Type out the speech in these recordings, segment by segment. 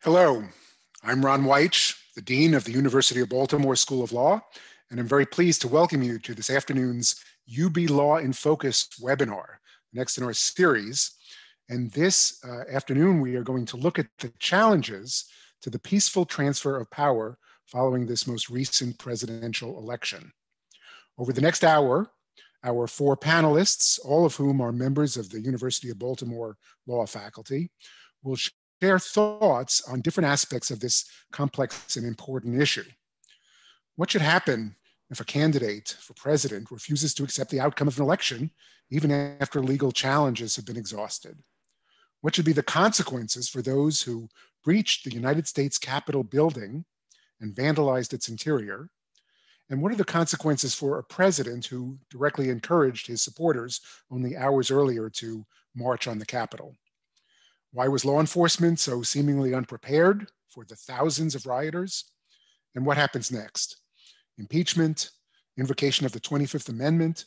Hello, I'm Ron Weich, the Dean of the University of Baltimore School of Law, and I'm very pleased to welcome you to this afternoon's UB Law in Focus webinar, next in our series. And this afternoon, we are going to look at the challenges to the peaceful transfer of power following this most recent presidential election. Over the next hour, our four panelists, all of whom are members of the University of Baltimore Law faculty, will share thoughts on different aspects of this complex and important issue. What should happen if a candidate for president refuses to accept the outcome of an election, even after legal challenges have been exhausted? What should be the consequences for those who breached the United States Capitol building and vandalized its interior? And what are the consequences for a president who directly encouraged his supporters only hours earlier to march on the Capitol? Why was law enforcement so seemingly unprepared for the thousands of rioters? And what happens next? Impeachment, invocation of the 25th Amendment.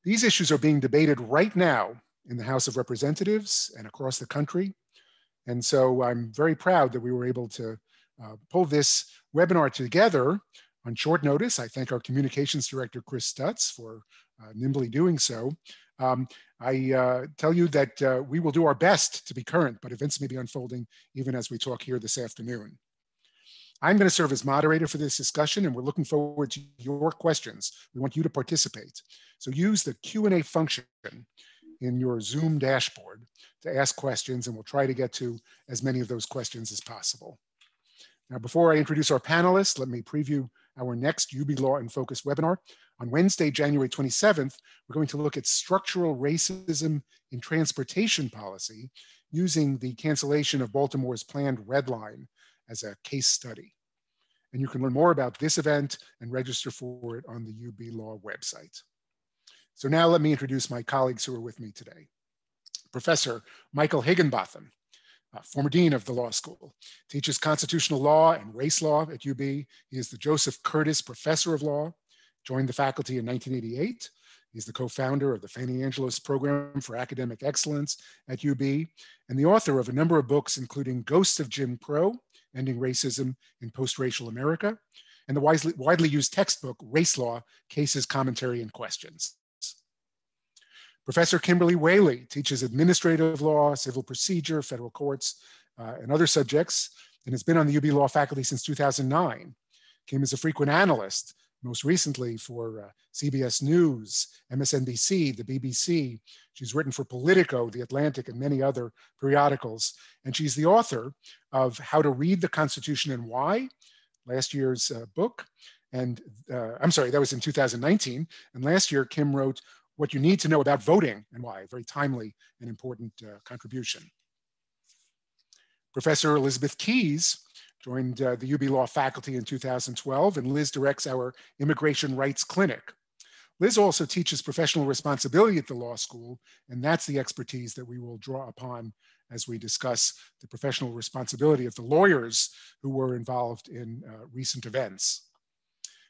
These issues are being debated right now in the House of Representatives and across the country. And so I'm very proud that we were able to pull this webinar together on short notice. I thank our communications director, Chris Stutz, for nimbly doing so. I tell you that we will do our best to be current, but events may be unfolding even as we talk here this afternoon. I'm going to serve as moderator for this discussion, and we're looking forward to your questions. We want you to participate. So use the Q&A function in your Zoom dashboard to ask questions, and we'll try to get to as many of those questions as possible. Now, before I introduce our panelists, let me preview our next UB Law in Focus webinar. On Wednesday, January 27th, we're going to look at structural racism in transportation policy using the cancellation of Baltimore's planned red line as a case study. And you can learn more about this event and register for it on the UB Law website. So now let me introduce my colleagues who are with me today. Professor Michael Higginbotham, former dean of the law school, teaches constitutional law and race law at UB. He is the Joseph Curtis Professor of Law, joined the faculty in 1988. He's the co-founder of the Fanny Angelos Program for Academic Excellence at UB, and the author of a number of books, including Ghosts of Jim Crow, Ending Racism in Post-Racial America, and the widely used textbook, Race Law, Cases, Commentary, and Questions. Professor Kimberly Whaley teaches administrative law, civil procedure, federal courts, and other subjects, and has been on the UB Law faculty since 2009. Kim is a frequent analyst, most recently for CBS News, MSNBC, the BBC. She's written for Politico, The Atlantic, and many other periodicals. And she's the author of How to Read the Constitution and Why, last year's book. And I'm sorry, that was in 2019. And last year, Kim wrote What You Need to Know About Voting and Why, a very timely and important contribution. Professor Elizabeth Keyes joined the UB Law faculty in 2012, and Liz directs our Immigration Rights Clinic. Liz also teaches professional responsibility at the law school, and that's the expertise that we will draw upon as we discuss the professional responsibility of the lawyers who were involved in recent events.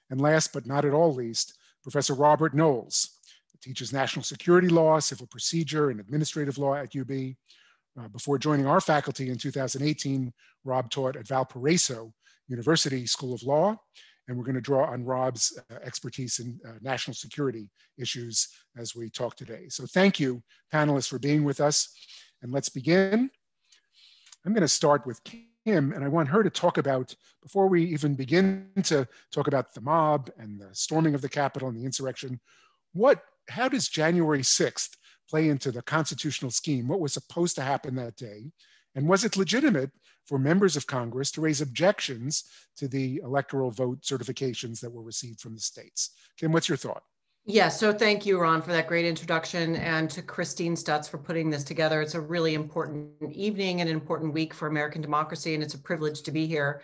And last but not at all least, Professor Robert Knowles teaches national security law, civil procedure, and administrative law at UB. Before joining our faculty in 2018, Rob taught at Valparaiso University School of Law, and we're going to draw on Rob's expertise in national security issues as we talk today. So thank you, panelists, for being with us, and let's begin. I'm going to start with Kim, and I want her to talk about, before we even begin to talk about the mob and the storming of the Capitol and the insurrection, how does January 6th play into the constitutional scheme? What was supposed to happen that day? And was it legitimate for members of Congress to raise objections to the electoral vote certifications that were received from the states? Kim, what's your thought? Yeah, so thank you, Ron, for that great introduction, and to Christine Stutz for putting this together. It's a really important evening and an important week for American democracy, and it's a privilege to be here.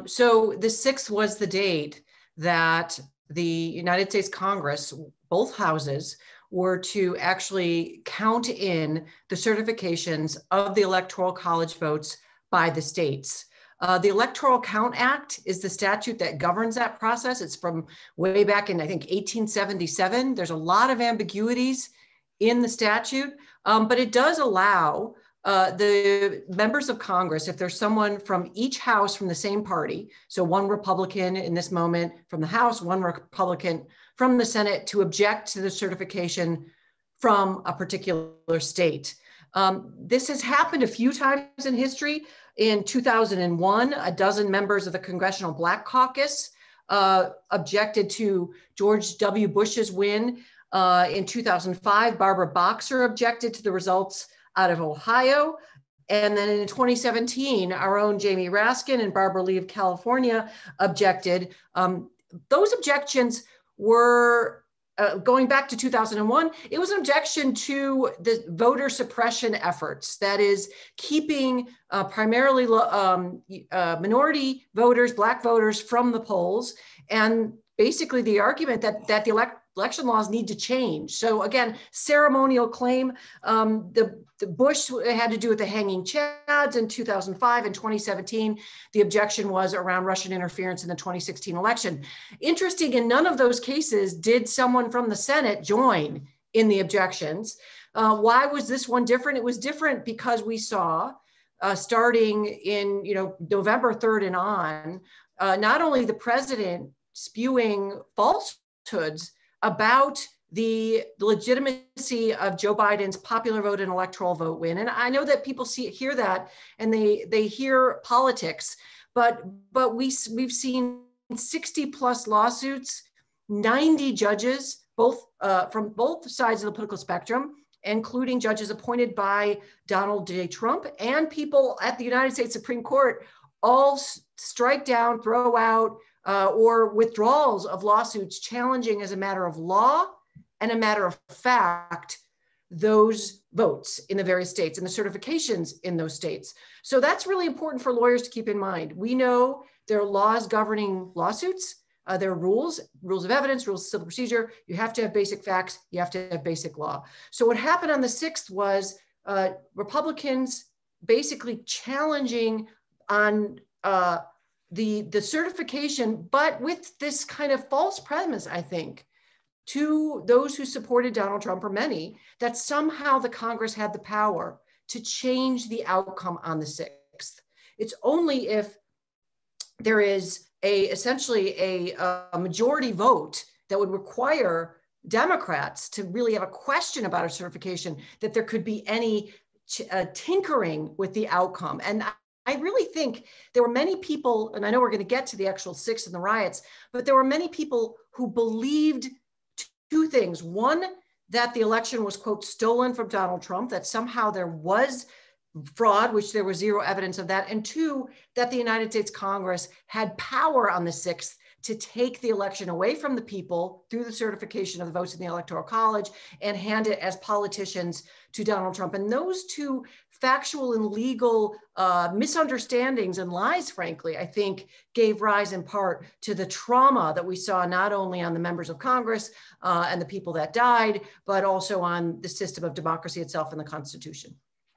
So the 6th was the date that the United States Congress, both houses, were to actually count in the certifications of the Electoral College votes by the states. The Electoral Count Act is the statute that governs that process. It's from way back in, I think, 1877. There's a lot of ambiguities in the statute, but it does allow the members of Congress, if there's someone from each house from the same party, so one Republican in this moment from the House, one Republican from the Senate, to object to the certification from a particular state. This has happened a few times in history. In 2001, a dozen members of the Congressional Black Caucus objected to George W. Bush's win. In 2005, Barbara Boxer objected to the results out of Ohio. And then in 2017, our own Jamie Raskin and Barbara Lee of California objected. Those objections were, going back to 2001, it was an objection to the voter suppression efforts. That is, keeping primarily minority voters, Black voters, from the polls. And basically the argument that the election laws need to change. So again, ceremonial claim. The Bush had to do with the hanging chads in 2005 and 2017. The objection was around Russian interference in the 2016 election. Interesting, in none of those cases did someone from the Senate join in the objections. Why was this one different? It was different because we saw, starting in November 3rd and on, not only the president spewing falsehoods about the legitimacy of Joe Biden's popular vote and electoral vote win. And I know that people hear that and they hear politics, but we've seen 60 plus lawsuits, 90 judges, both from both sides of the political spectrum, including judges appointed by Donald J. Trump and people at the United States Supreme Court, all strike down, throw out, or withdrawals of lawsuits challenging as a matter of law and a matter of fact those votes in the various states and the certifications in those states. So that's really important for lawyers to keep in mind. We know there are laws governing lawsuits. There are rules of evidence, rules of civil procedure. You have to have basic facts. You have to have basic law. So what happened on the 6th was Republicans basically challenging on the certification, but with this kind of false premise, I think, to those who supported Donald Trump, or many, that somehow the Congress had the power to change the outcome on the 6th. It's only if there is essentially a majority vote that would require Democrats to really have a question about a certification that there could be any tinkering with the outcome. And I really think there were many people, and I know we're going to get to the actual 6th and the riots, but there were many people who believed two things. One, that the election was, quote, stolen from Donald Trump, that somehow there was fraud, which there was zero evidence of that. And two, that the United States Congress had power on the 6th to take the election away from the people through the certification of the votes in the Electoral College and hand it as politicians to Donald Trump. And those two factual and legal misunderstandings and lies, frankly, I think gave rise in part to the trauma that we saw not only on the members of Congress and the people that died, but also on the system of democracy itself and the Constitution.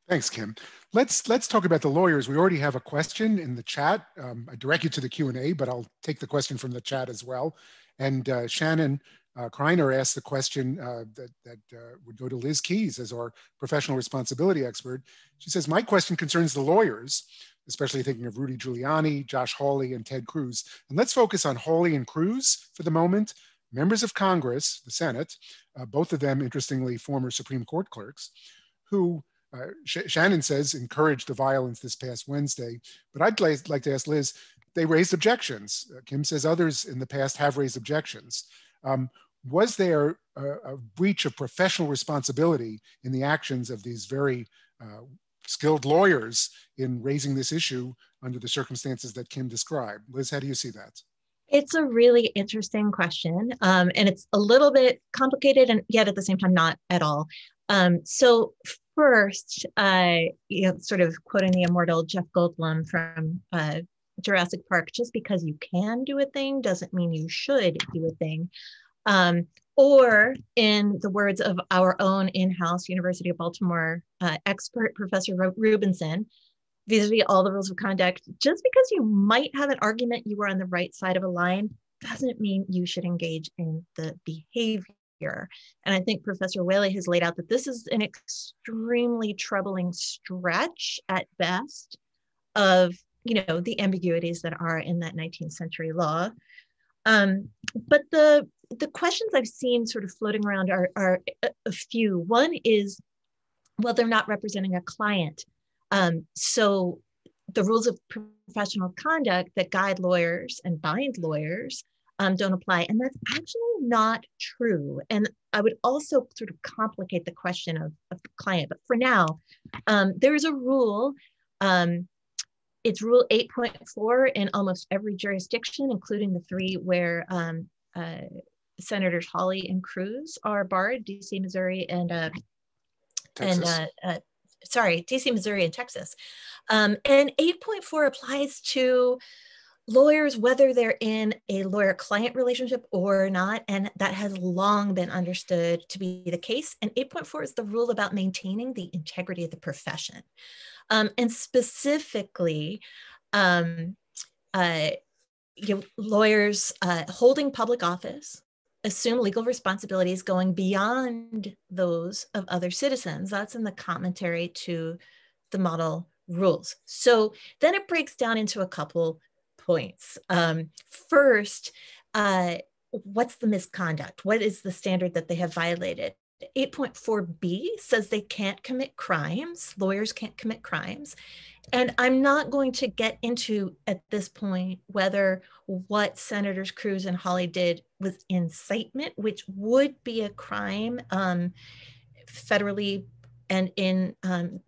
Thanks, Kim. Let's talk about the lawyers. We already have a question in the chat. I direct you to the Q&A, but I'll take the question from the chat as well. And Shannon Kreiner asked the question that would go to Liz Keys as our professional responsibility expert. She says, my question concerns the lawyers, especially thinking of Rudy Giuliani, Josh Hawley, and Ted Cruz. And let's focus on Hawley and Cruz for the moment. Members of Congress, the Senate, both of them, interestingly, former Supreme Court clerks, who Shannon says encouraged the violence this past Wednesday. But I'd like to ask Liz, they raised objections. Kim says others in the past have raised objections. Was there a breach of professional responsibility in the actions of these very skilled lawyers in raising this issue under the circumstances that Kim described? Liz, how do you see that? It's a really interesting question, and it's a little bit complicated, and yet at the same time, not at all. So first, sort of quoting the immortal Jeff Goldblum from Jurassic Park, just because you can do a thing doesn't mean you should do a thing. Or in the words of our own in-house University of Baltimore expert, Professor Rubinson, vis-a-vis all the rules of conduct, just because you might have an argument you were on the right side of a line doesn't mean you should engage in the behavior. And I think Professor Whaley has laid out that this is an extremely troubling stretch at best of, the ambiguities that are in that 19th century law. But the questions I've seen sort of floating around are a few. One is, well, they're not representing a client. So the rules of professional conduct that guide lawyers and bind lawyers don't apply. And that's actually not true. And I would also sort of complicate the question of the client. But for now, there is a rule. It's Rule 8.4 in almost every jurisdiction, including the 3 where Senators Hawley and Cruz are barred, DC, Missouri, and DC, Missouri, and Texas. And 8.4 applies to lawyers, whether they're in a lawyer-client relationship or not, and that has long been understood to be the case. And 8.4 is the rule about maintaining the integrity of the profession. And specifically, lawyers holding public office assume legal responsibilities going beyond those of other citizens. That's in the commentary to the model rules. So then it breaks down into a couple points. First, what's the misconduct? What is the standard that they have violated? 8.4b says they can't commit crimes. Lawyers can't commit crimes. And I'm not going to get into at this point whether what Senators Cruz and Hawley did was incitement, which would be a crime federally and in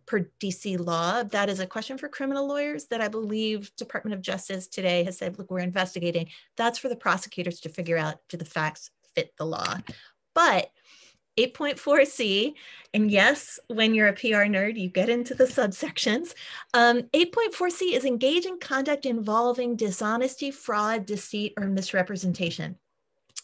per DC law. That is a question for criminal lawyers that I believe Department of Justice today has said, look, we're investigating. That's for the prosecutors to figure out, do the facts fit the law? But 8.4c, and yes, when you're a PR nerd, you get into the subsections. 8.4c is engage in conduct involving dishonesty, fraud, deceit, or misrepresentation.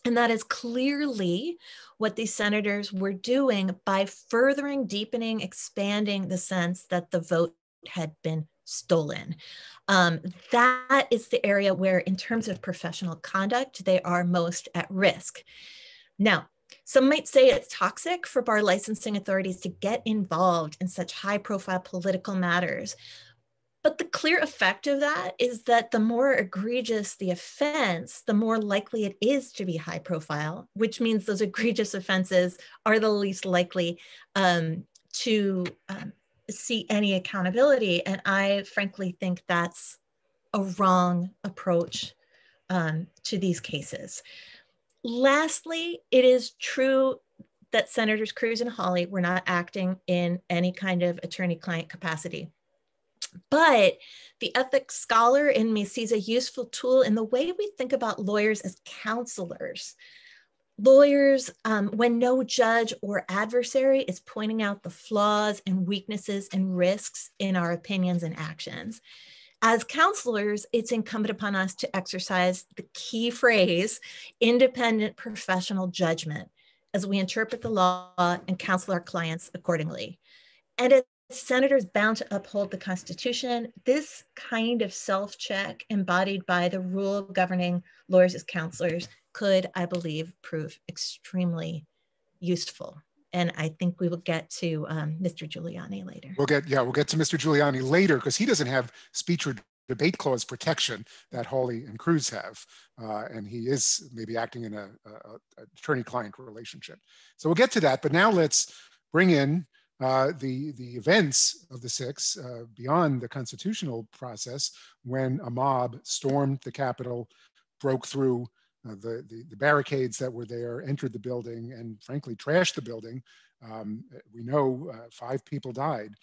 And that is clearly what these senators were doing by furthering, deepening, expanding the sense that the vote had been stolen. That is the area where, in terms of professional conduct, they are most at risk. Now, some might say it's toxic for bar licensing authorities to get involved in such high-profile political matters. But the clear effect of that is that the more egregious the offense, the more likely it is to be high profile, which means those egregious offenses are the least likely to see any accountability. And I frankly think that's a wrong approach to these cases. Lastly, it is true that Senators Cruz and Hawley were not acting in any kind of attorney-client capacity. But the ethics scholar in me sees a useful tool in the way we think about lawyers as counselors. Lawyers, when no judge or adversary is pointing out the flaws and weaknesses and risks in our opinions and actions. As counselors, it's incumbent upon us to exercise the key phrase, independent professional judgment, as we interpret the law and counsel our clients accordingly. And as senators bound to uphold the Constitution, this kind of self-check embodied by the rule governing lawyers as counselors could, I believe, prove extremely useful. And I think we will get to Mr. Giuliani later. We'll get to Mr. Giuliani later because he doesn't have speech or debate clause protection that Hawley and Cruz have. And he is maybe acting in a attorney-client relationship. So we'll get to that, but now let's bring in the events of the 6th beyond the constitutional process when a mob stormed the Capitol, broke through the barricades that were there, entered the building, and frankly trashed the building. We know 5 people died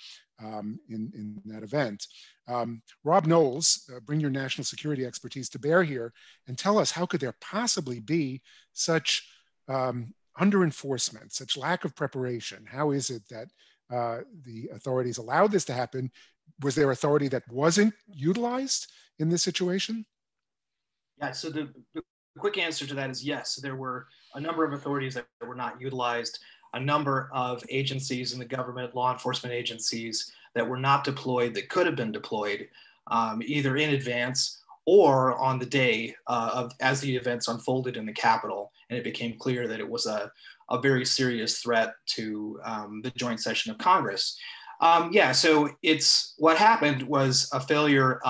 in that event. Rob Knowles, bring your national security expertise to bear here and tell us, how could there possibly be such under-enforcement, such lack of preparation? How is it that the authorities allowed this to happen? Was there authority that wasn't utilized in this situation? Yeah, so the quick answer to that is yes. There were a number of authorities that were not utilized, a number of agencies in the government, law enforcement agencies that were not deployed that could have been deployed either in advance or on the day as the events unfolded in the Capitol, and it became clear that it was a a very serious threat to the joint session of Congress. So what happened was a failure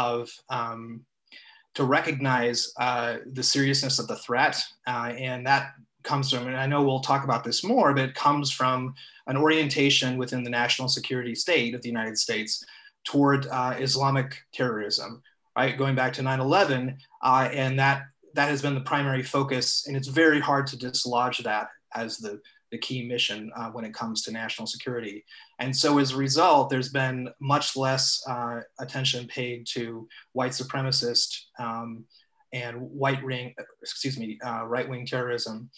to recognize the seriousness of the threat, and that comes from, and I know we'll talk about this more, but it comes from an orientation within the national security state of the United States toward Islamic terrorism, right? Going back to 9/11, and that has been the primary focus, and it's very hard to dislodge that as the key mission when it comes to national security. And so as a result, there's been much less attention paid to white supremacist and right-wing terrorism.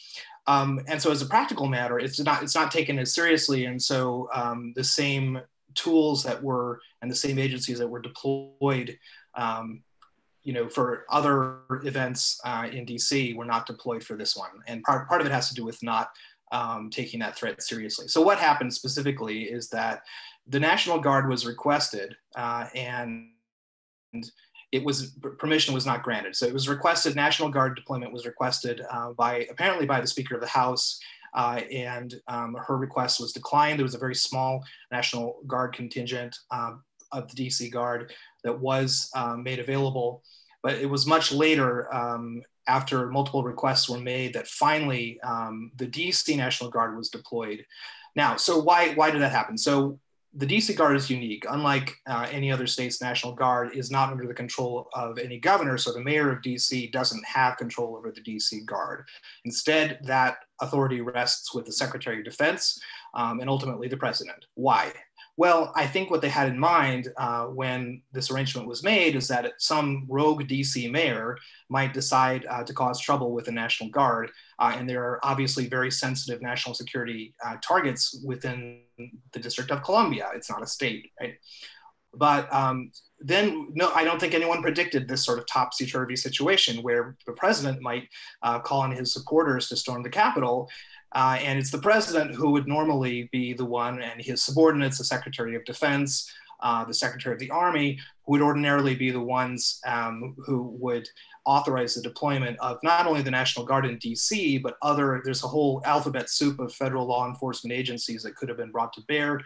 And so as a practical matter, it's not taken as seriously. And so the same tools and the same agencies that were deployed for other events in DC were not deployed for this one. And part of it has to do with not taking that threat seriously. So what happened specifically is that the National Guard was requested and permission was not granted. So it was requested, National Guard deployment was requested apparently by the Speaker of the House, and her request was declined. There was a very small National Guard contingent of the DC Guard that was made available, but it was much later, after multiple requests were made, that finally the DC National Guard was deployed. Now, so why did that happen? So the DC Guard is unique. Unlike any other state's National Guard, is not under the control of any governor. So the mayor of DC doesn't have control over the DC Guard. Instead, that authority rests with the Secretary of Defense and ultimately the president. Why? Well, I think what they had in mind when this arrangement was made is that some rogue DC mayor might decide to cause trouble with the National Guard. And there are obviously very sensitive national security targets within the District of Columbia. It's not a state, right? But then, no, I don't think anyone predicted this sort of topsy-turvy situation where the president might call on his supporters to storm the Capitol. And it's the president who would normally be the one, and his subordinates, the Secretary of Defense, the Secretary of the Army, who would ordinarily be the ones who would authorize the deployment of not only the National Guard in DC, but there's a whole alphabet soup of federal law enforcement agencies that could have been brought to bear,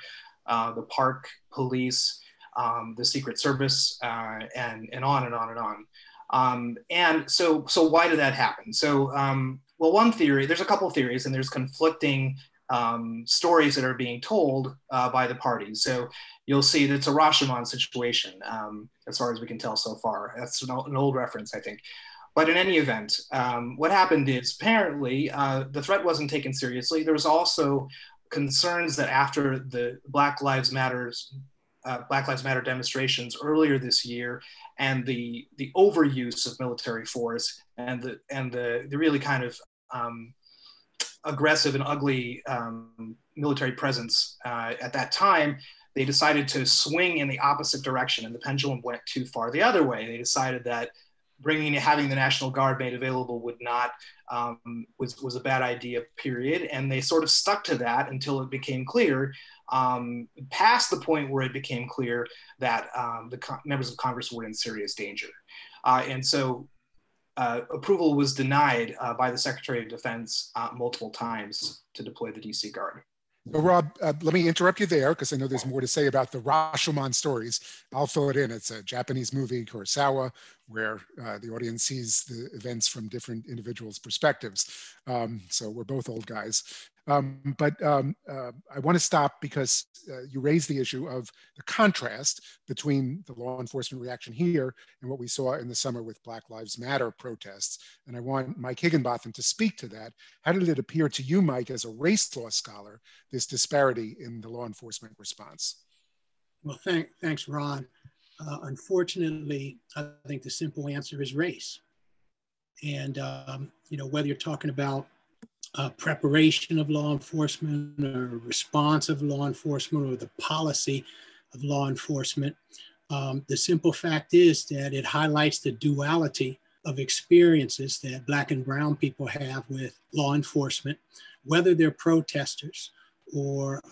the Park Police, the Secret Service, and on and on and on. And so why did that happen? So, well, one theory, there's a couple of theories, and there's conflicting stories that are being told by the parties. So you'll see that it's a Rashomon situation, as far as we can tell so far. That's an old reference, I think. But in any event, what happened is apparently the threat wasn't taken seriously. There was also concerns that after the Black Lives Matter demonstrations earlier this year, and the overuse of military force and the really kind of aggressive and ugly military presence at that time, they decided to swing in the opposite direction, and the pendulum went too far the other way. They decided that having the National Guard made available was a bad idea, period. And they sort of stuck to that until it became clear, past the point where it became clear that the members of Congress were in serious danger. And so approval was denied by the Secretary of Defense multiple times to deploy the DC Guard. So Rob, let me interrupt you there because I know there's more to say about the Rashomon stories. I'll fill it in. It's a Japanese movie, Kurosawa, where the audience sees the events from different individuals' perspectives. So we're both old guys. But I want to stop because you raised the issue of the contrast between the law enforcement reaction here and what we saw in the summer with Black Lives Matter protests. And I want Mike Higginbotham to speak to that. How did it appear to you, Mike, as a race law scholar, this disparity in the law enforcement response? Well, thanks, Ron. Unfortunately, I think the simple answer is race. And, whether you're talking about preparation of law enforcement or response of law enforcement or the policy of law enforcement, the simple fact is that it highlights the duality of experiences that Black and brown people have with law enforcement, whether they're protesters or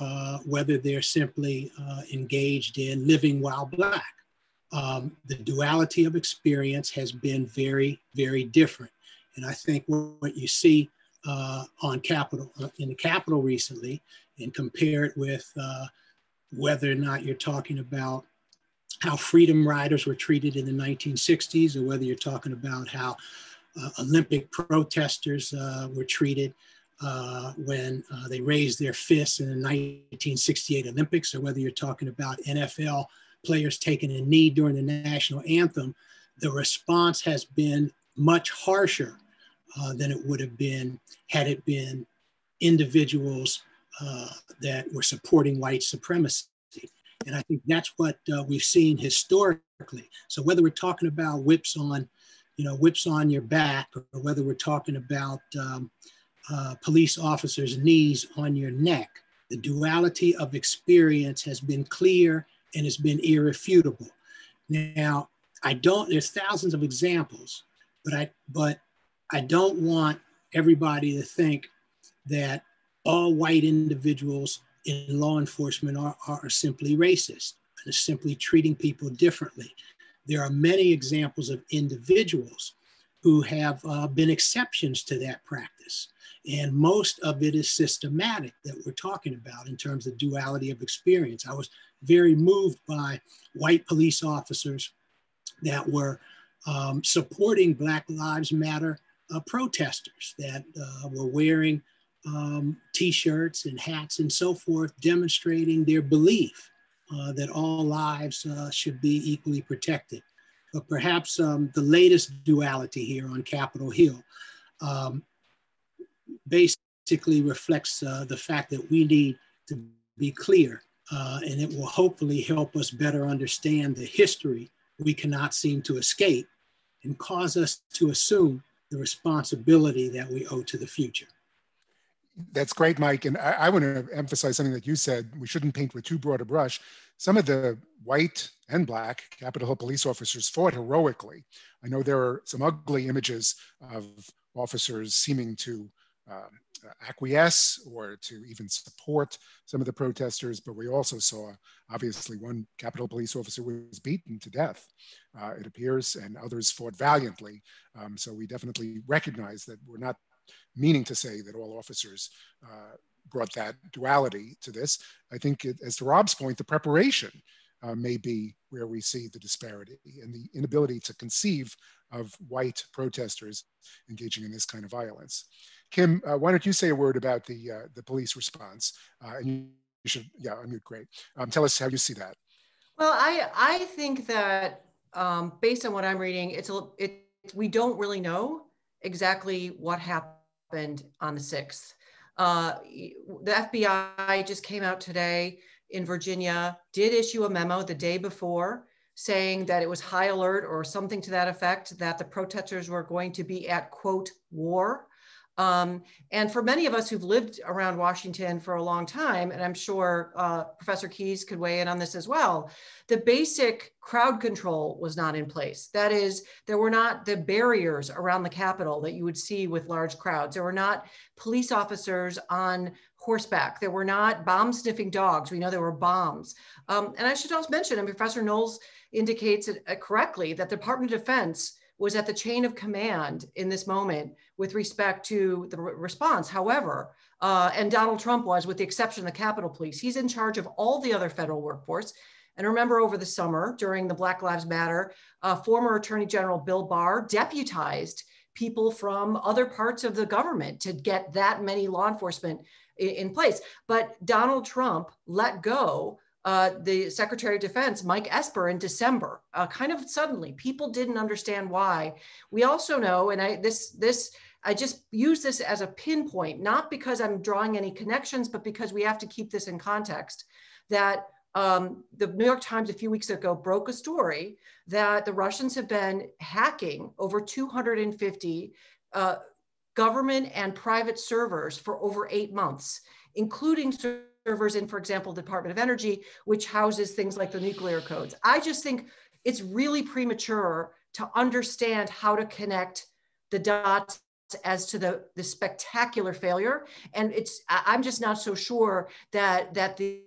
whether they're simply engaged in living while Black. The duality of experience has been very, very different. And I think what you see on Capitol, in the Capitol recently, and compare it with whether or not you're talking about how freedom riders were treated in the 1960s, or whether you're talking about how Olympic protesters were treated when they raised their fists in the 1968 Olympics, or whether you're talking about NFL players taking a knee during the national anthem, the response has been much harsher than it would have been had it been individuals that were supporting white supremacy. And I think that's what we've seen historically. So whether we're talking about whips on your back, or whether we're talking about police officers' knees on your neck, the duality of experience has been clear and has been irrefutable. Now, there's thousands of examples, but I don't want everybody to think that all white individuals in law enforcement are simply racist and are simply treating people differently. There are many examples of individuals who have been exceptions to that practice. And most of it is systematic that we're talking about in terms of duality of experience. I was very moved by white police officers that were supporting Black Lives Matter protesters that were wearing T-shirts and hats and so forth, demonstrating their belief that all lives should be equally protected. But perhaps the latest duality here on Capitol Hill basically reflects the fact that we need to be clear, and it will hopefully help us better understand the history we cannot seem to escape, and cause us to assume the responsibility that we owe to the future. That's great, Mike. And I want to emphasize something that you said. We shouldn't paint with too broad a brush. Some of the white and Black Capitol Hill police officers fought heroically. I know there are some ugly images of officers seeming to acquiesce or to even support some of the protesters, but we also saw, obviously, one Capitol police officer was beaten to death, it appears, and others fought valiantly. So we definitely recognize that we're not meaning to say that all officers brought that duality to this. I think, as to Rob's point, the preparation may be where we see the disparity and the inability to conceive of white protesters engaging in this kind of violence. Kim, why don't you say a word about the police response? And you should, yeah, unmute, great. Tell us how you see that. Well, I think that based on what I'm reading, we don't really know exactly what happened on the 6th. The FBI just came out today in Virginia, did issue a memo the day before saying that it was high alert or something to that effect, that the protesters were going to be at, quote, war. And for many of us who've lived around Washington for a long time, and I'm sure Professor Keyes could weigh in on this as well, the basic crowd control was not in place. That is, there were not the barriers around the Capitol that you would see with large crowds. There were not police officers on horseback. There were not bomb sniffing dogs. We know there were bombs. And I should also mention, and Professor Knowles indicates it correctly, that the Department of Defense was at the chain of command in this moment with respect to the response. However, and Donald Trump was, with the exception of the Capitol Police, he's in charge of all the other federal workforce. And remember, over the summer, during the Black Lives Matter, former Attorney General Bill Barr deputized people from other parts of the government to get that many law enforcement in place. But Donald Trump let go the Secretary of Defense, Mike Esper, in December, kind of suddenly. People didn't understand why. We also know, and I just use this as a pinpoint, not because I'm drawing any connections, but because we have to keep this in context, that the New York Times a few weeks ago broke a story that the Russians have been hacking over 250 government and private servers for over 8 months, including servers in, for example, the Department of Energy, which houses things like the nuclear codes. I just think it's really premature to understand how to connect the dots as to the spectacular failure. And I'm just not so sure that the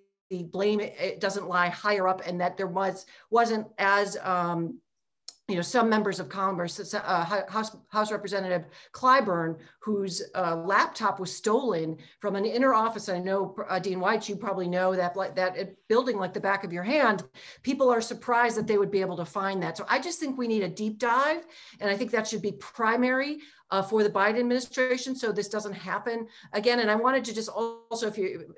blame, it doesn't lie higher up, and that there wasn't as some members of Congress, House Representative Clyburn, whose laptop was stolen from an inner office. I know, Dean White, you probably know that building like the back of your hand. People are surprised that they would be able to find that. So I just think we need a deep dive, and I think that should be primary for the Biden administration, so this doesn't happen again. And I wanted to just also, if you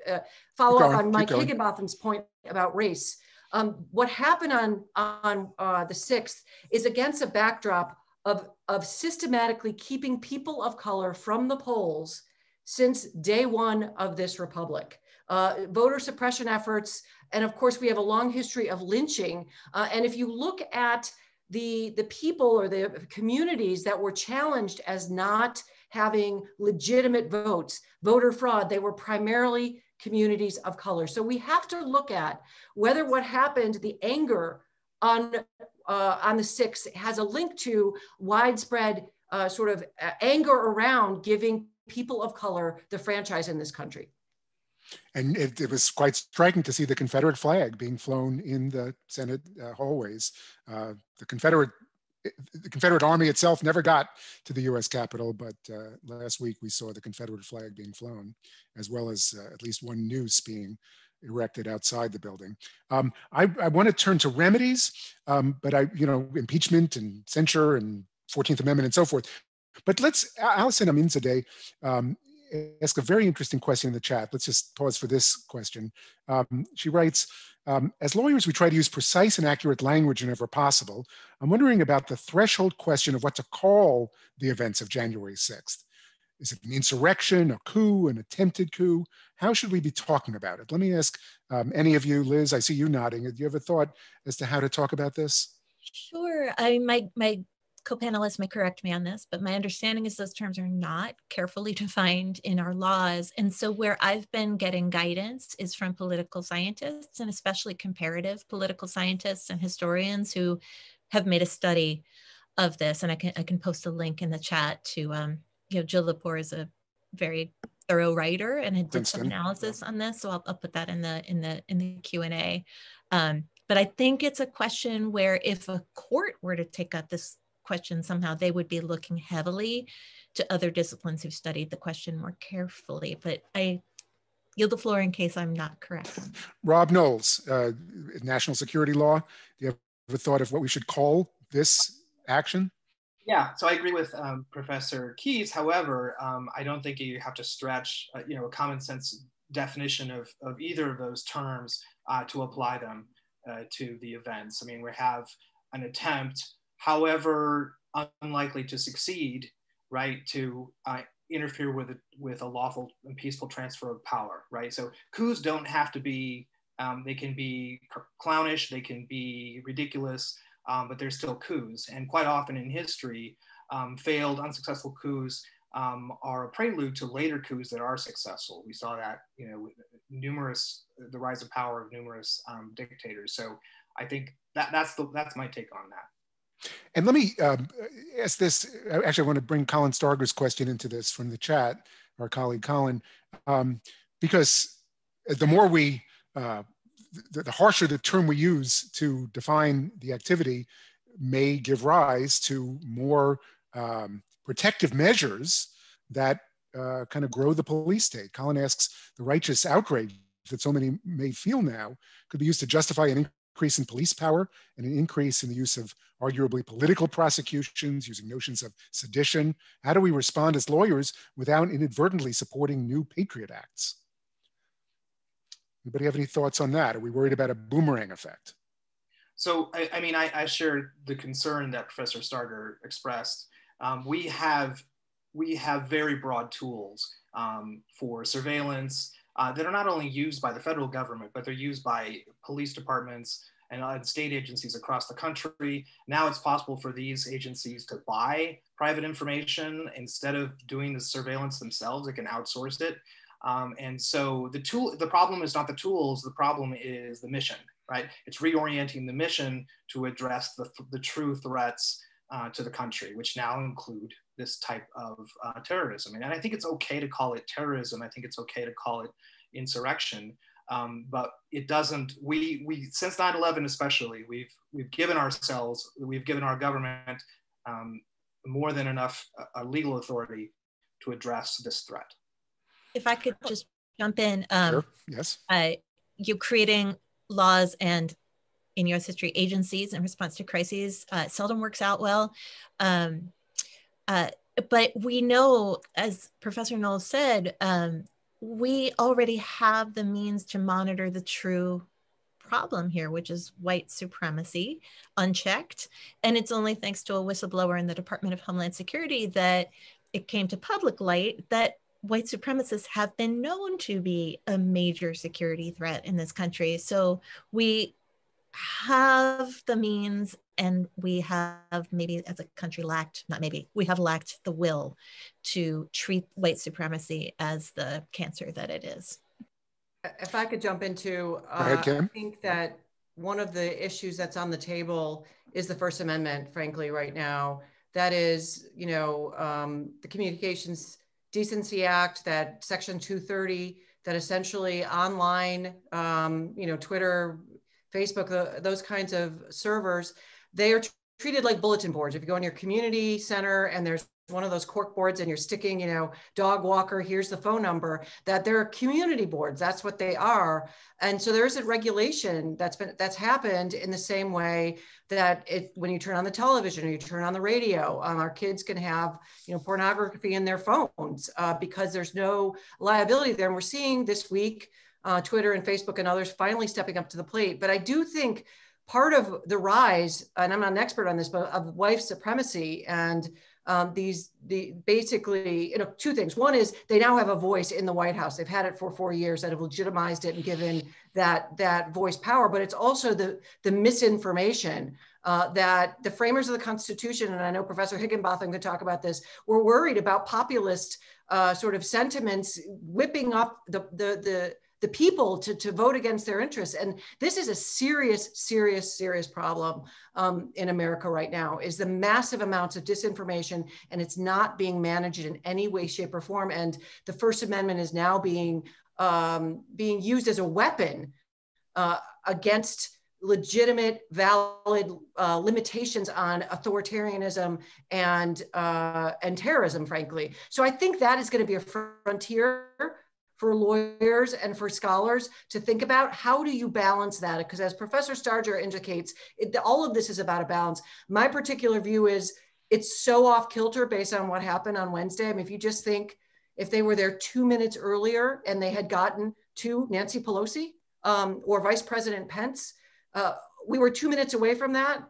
follow up on Mike Higginbotham's point about race. What happened on the 6th is against a backdrop of systematically keeping people of color from the polls since day one of this republic. Voter suppression efforts, and of course we have a long history of lynching. And if you look at the people or the communities that were challenged as not having legitimate votes, voter fraud, they were primarily communities of color. So we have to look at whether what happened, the anger on the 6th, has a link to widespread anger around giving people of color the franchise in this country. And it was quite striking to see the Confederate flag being flown in the Senate hallways. The Confederate Army itself never got to the U.S. Capitol, but last week we saw the Confederate flag being flown, as well as at least one noose being erected outside the building. I want to turn to remedies, but impeachment and censure and 14th Amendment and so forth. But Allison Aminzadeh ask a very interesting question in the chat. Let's just pause for this question. She writes, as lawyers, we try to use precise and accurate language whenever possible. I'm wondering about the threshold question of what to call the events of January 6th. Is it an insurrection, a coup, an attempted coup? How should we be talking about it? Let me ask any of you, Liz, I see you nodding. Do you have a thought as to how to talk about this? Sure. My co-panelists may correct me on this, but my understanding is those terms are not carefully defined in our laws. And so where I've been getting guidance is from political scientists, and especially comparative political scientists and historians who have made a study of this. And I can post a link in the chat to, Jill Lepore is a very thorough writer and did some analysis on this. So I'll put that in the Q&A. But I think it's a question where if a court were to take up this question somehow, they would be looking heavily to other disciplines who've studied the question more carefully. But I yield the floor in case I'm not correct. Rob Knowles, national security law. Do you have a thought of what we should call this action? Yeah, so I agree with Professor Keyes. However, I don't think you have to stretch, a common sense definition of either of those terms to apply them to the events. I mean, we have an attempt, however unlikely to succeed, right, to interfere with a lawful and peaceful transfer of power, right? So coups don't have to be, they can be clownish, they can be ridiculous, but they're still coups. And quite often in history, failed, unsuccessful coups are a prelude to later coups that are successful. We saw that, the rise of power of numerous dictators. So I think that's my take on that. And let me ask this. Actually, I want to bring Colin Starger's question into this from the chat, our colleague Colin, because the more we, the harsher the term we use to define the activity may give rise to more protective measures that kind of grow the police state. Colin asks, the righteous outrage that so many may feel now could be used to justify an increase in police power and an increase in the use of arguably political prosecutions using notions of sedition. How do we respond as lawyers without inadvertently supporting new Patriot Acts? Anybody have any thoughts on that? Are we worried about a boomerang effect? So, I share the concern that Professor Starger expressed. We have very broad tools for surveillance that are not only used by the federal government, but they're used by police departments and state agencies across the country. Now it's possible for these agencies to buy private information instead of doing the surveillance themselves. They can outsource it. And so the problem is not the tools, the problem is the mission, right? It's reorienting the mission to address the true threats to the country, which now include this type of terrorism. And I think it's okay to call it terrorism. I think it's okay to call it insurrection. But it doesn't, we since 9/11 especially, we've given our government more than enough legal authority to address this threat. If I could just jump in. Sure. Yes. You creating laws and in U.S. history agencies in response to crises seldom works out well. But we know, as Professor Knowles said, we already have the means to monitor the true problem here, which is white supremacy unchecked. And it's only thanks to a whistleblower in the Department of Homeland Security that it came to public light that white supremacists have been known to be a major security threat in this country. So we have the means, and we have maybe as a country we have lacked the will to treat white supremacy as the cancer that it is. If I could jump into, ahead, Kim. I think that one of the issues that's on the table is the First Amendment, frankly, right now. That is, the Communications Decency Act, that Section 230, that essentially online, Twitter, Facebook, those kinds of servers, they are treated like bulletin boards. If you go in your community center and there's one of those cork boards and you're sticking, dog walker, here's the phone number, that they're community boards. That's what they are. And so there is a regulation that's happened in the same way that when you turn on the television or you turn on the radio, our kids can have, pornography in their phones because there's no liability there. And we're seeing this week, Twitter and Facebook and others finally stepping up to the plate. But I do think part of the rise, and I'm not an expert on this, but of white supremacy and basically, two things. One is they now have a voice in the White House. They've had it for 4 years that have legitimized it and given that voice power. But it's also the misinformation that the framers of the Constitution, and I know Professor Higginbotham could talk about this, were worried about populist sort of sentiments whipping up the people to vote against their interests. And this is a serious problem in America right now, is the massive amounts of disinformation, and it's not being managed in any way, shape, or form. And the First Amendment is now being used as a weapon against legitimate, valid limitations on authoritarianism and terrorism, frankly. So I think that is going to be a frontier for lawyers and for scholars to think about. How do you balance that? Because as Professor Starger indicates, all of this is about a balance. My particular view is it's so off kilter based on what happened on Wednesday. I mean, if you just think, if they were there 2 minutes earlier and they had gotten to Nancy Pelosi or Vice President Pence, we were 2 minutes away from that.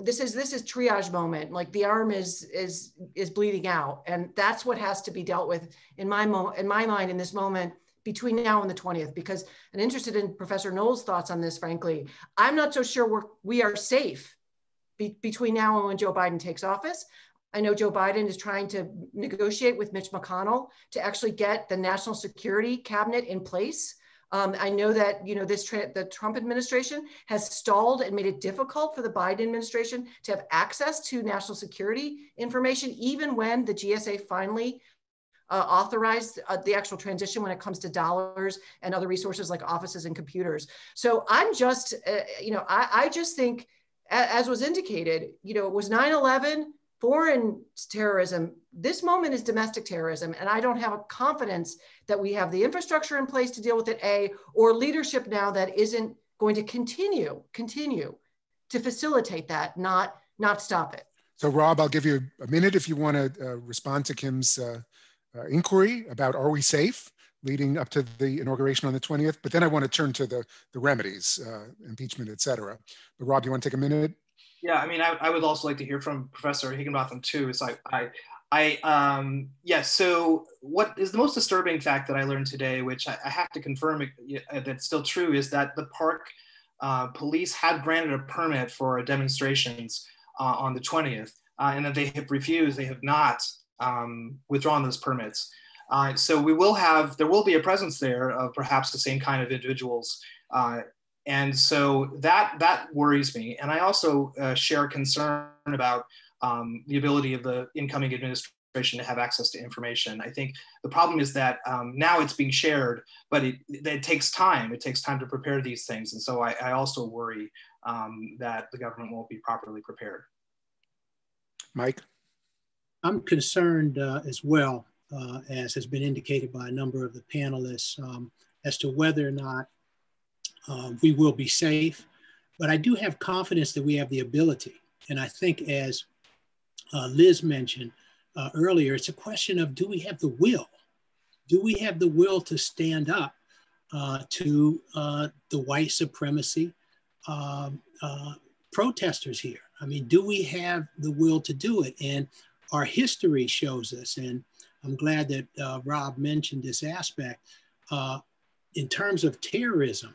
This is triage moment. Like the arm is bleeding out, and that's what has to be dealt with in my mind in this moment between now and the 20th. Because I'm interested in Professor Knowles' thoughts on this. Frankly, I'm not so sure we are safe between now and when Joe Biden takes office. I know Joe Biden is trying to negotiate with Mitch McConnell to actually get the national security cabinet in place. I know that the Trump administration has stalled and made it difficult for the Biden administration to have access to national security information, even when the GSA finally authorized the actual transition when it comes to dollars and other resources like offices and computers. So I'm just, I just think, as was indicated, it was 9/11. Foreign terrorism. This moment is domestic terrorism. And I don't have a confidence that we have the infrastructure in place to deal with it, or leadership now that isn't going to continue to facilitate that, not stop it. So Rob, I'll give you a minute if you want to respond to Kim's inquiry about are we safe leading up to the inauguration on the 20th, but then I want to turn to the remedies, impeachment, et cetera. But Rob, you want to take a minute? Yeah, I mean, I would also like to hear from Professor Higginbotham too. It's like, so what is the most disturbing fact that I learned today, which I have to confirm that's still true, is that the park police had granted a permit for demonstrations on the 20th, and that they have refused, they have not withdrawn those permits. So there will be a presence there of perhaps the same kind of individuals. And so that worries me. And I also share concern about the ability of the incoming administration to have access to information. I think the problem is that now it's being shared, but it takes time. It takes time to prepare these things. And so I also worry that the government won't be properly prepared. Mike? I'm concerned as well, as has been indicated by a number of the panelists, as to whether or not we will be safe. But I do have confidence that we have the ability. And I think, as Liz mentioned earlier, it's a question of, do we have the will? Do we have the will to stand up to the white supremacy protesters here? I mean, do we have the will to do it? And our history shows us, and I'm glad that Rob mentioned this aspect, in terms of terrorism,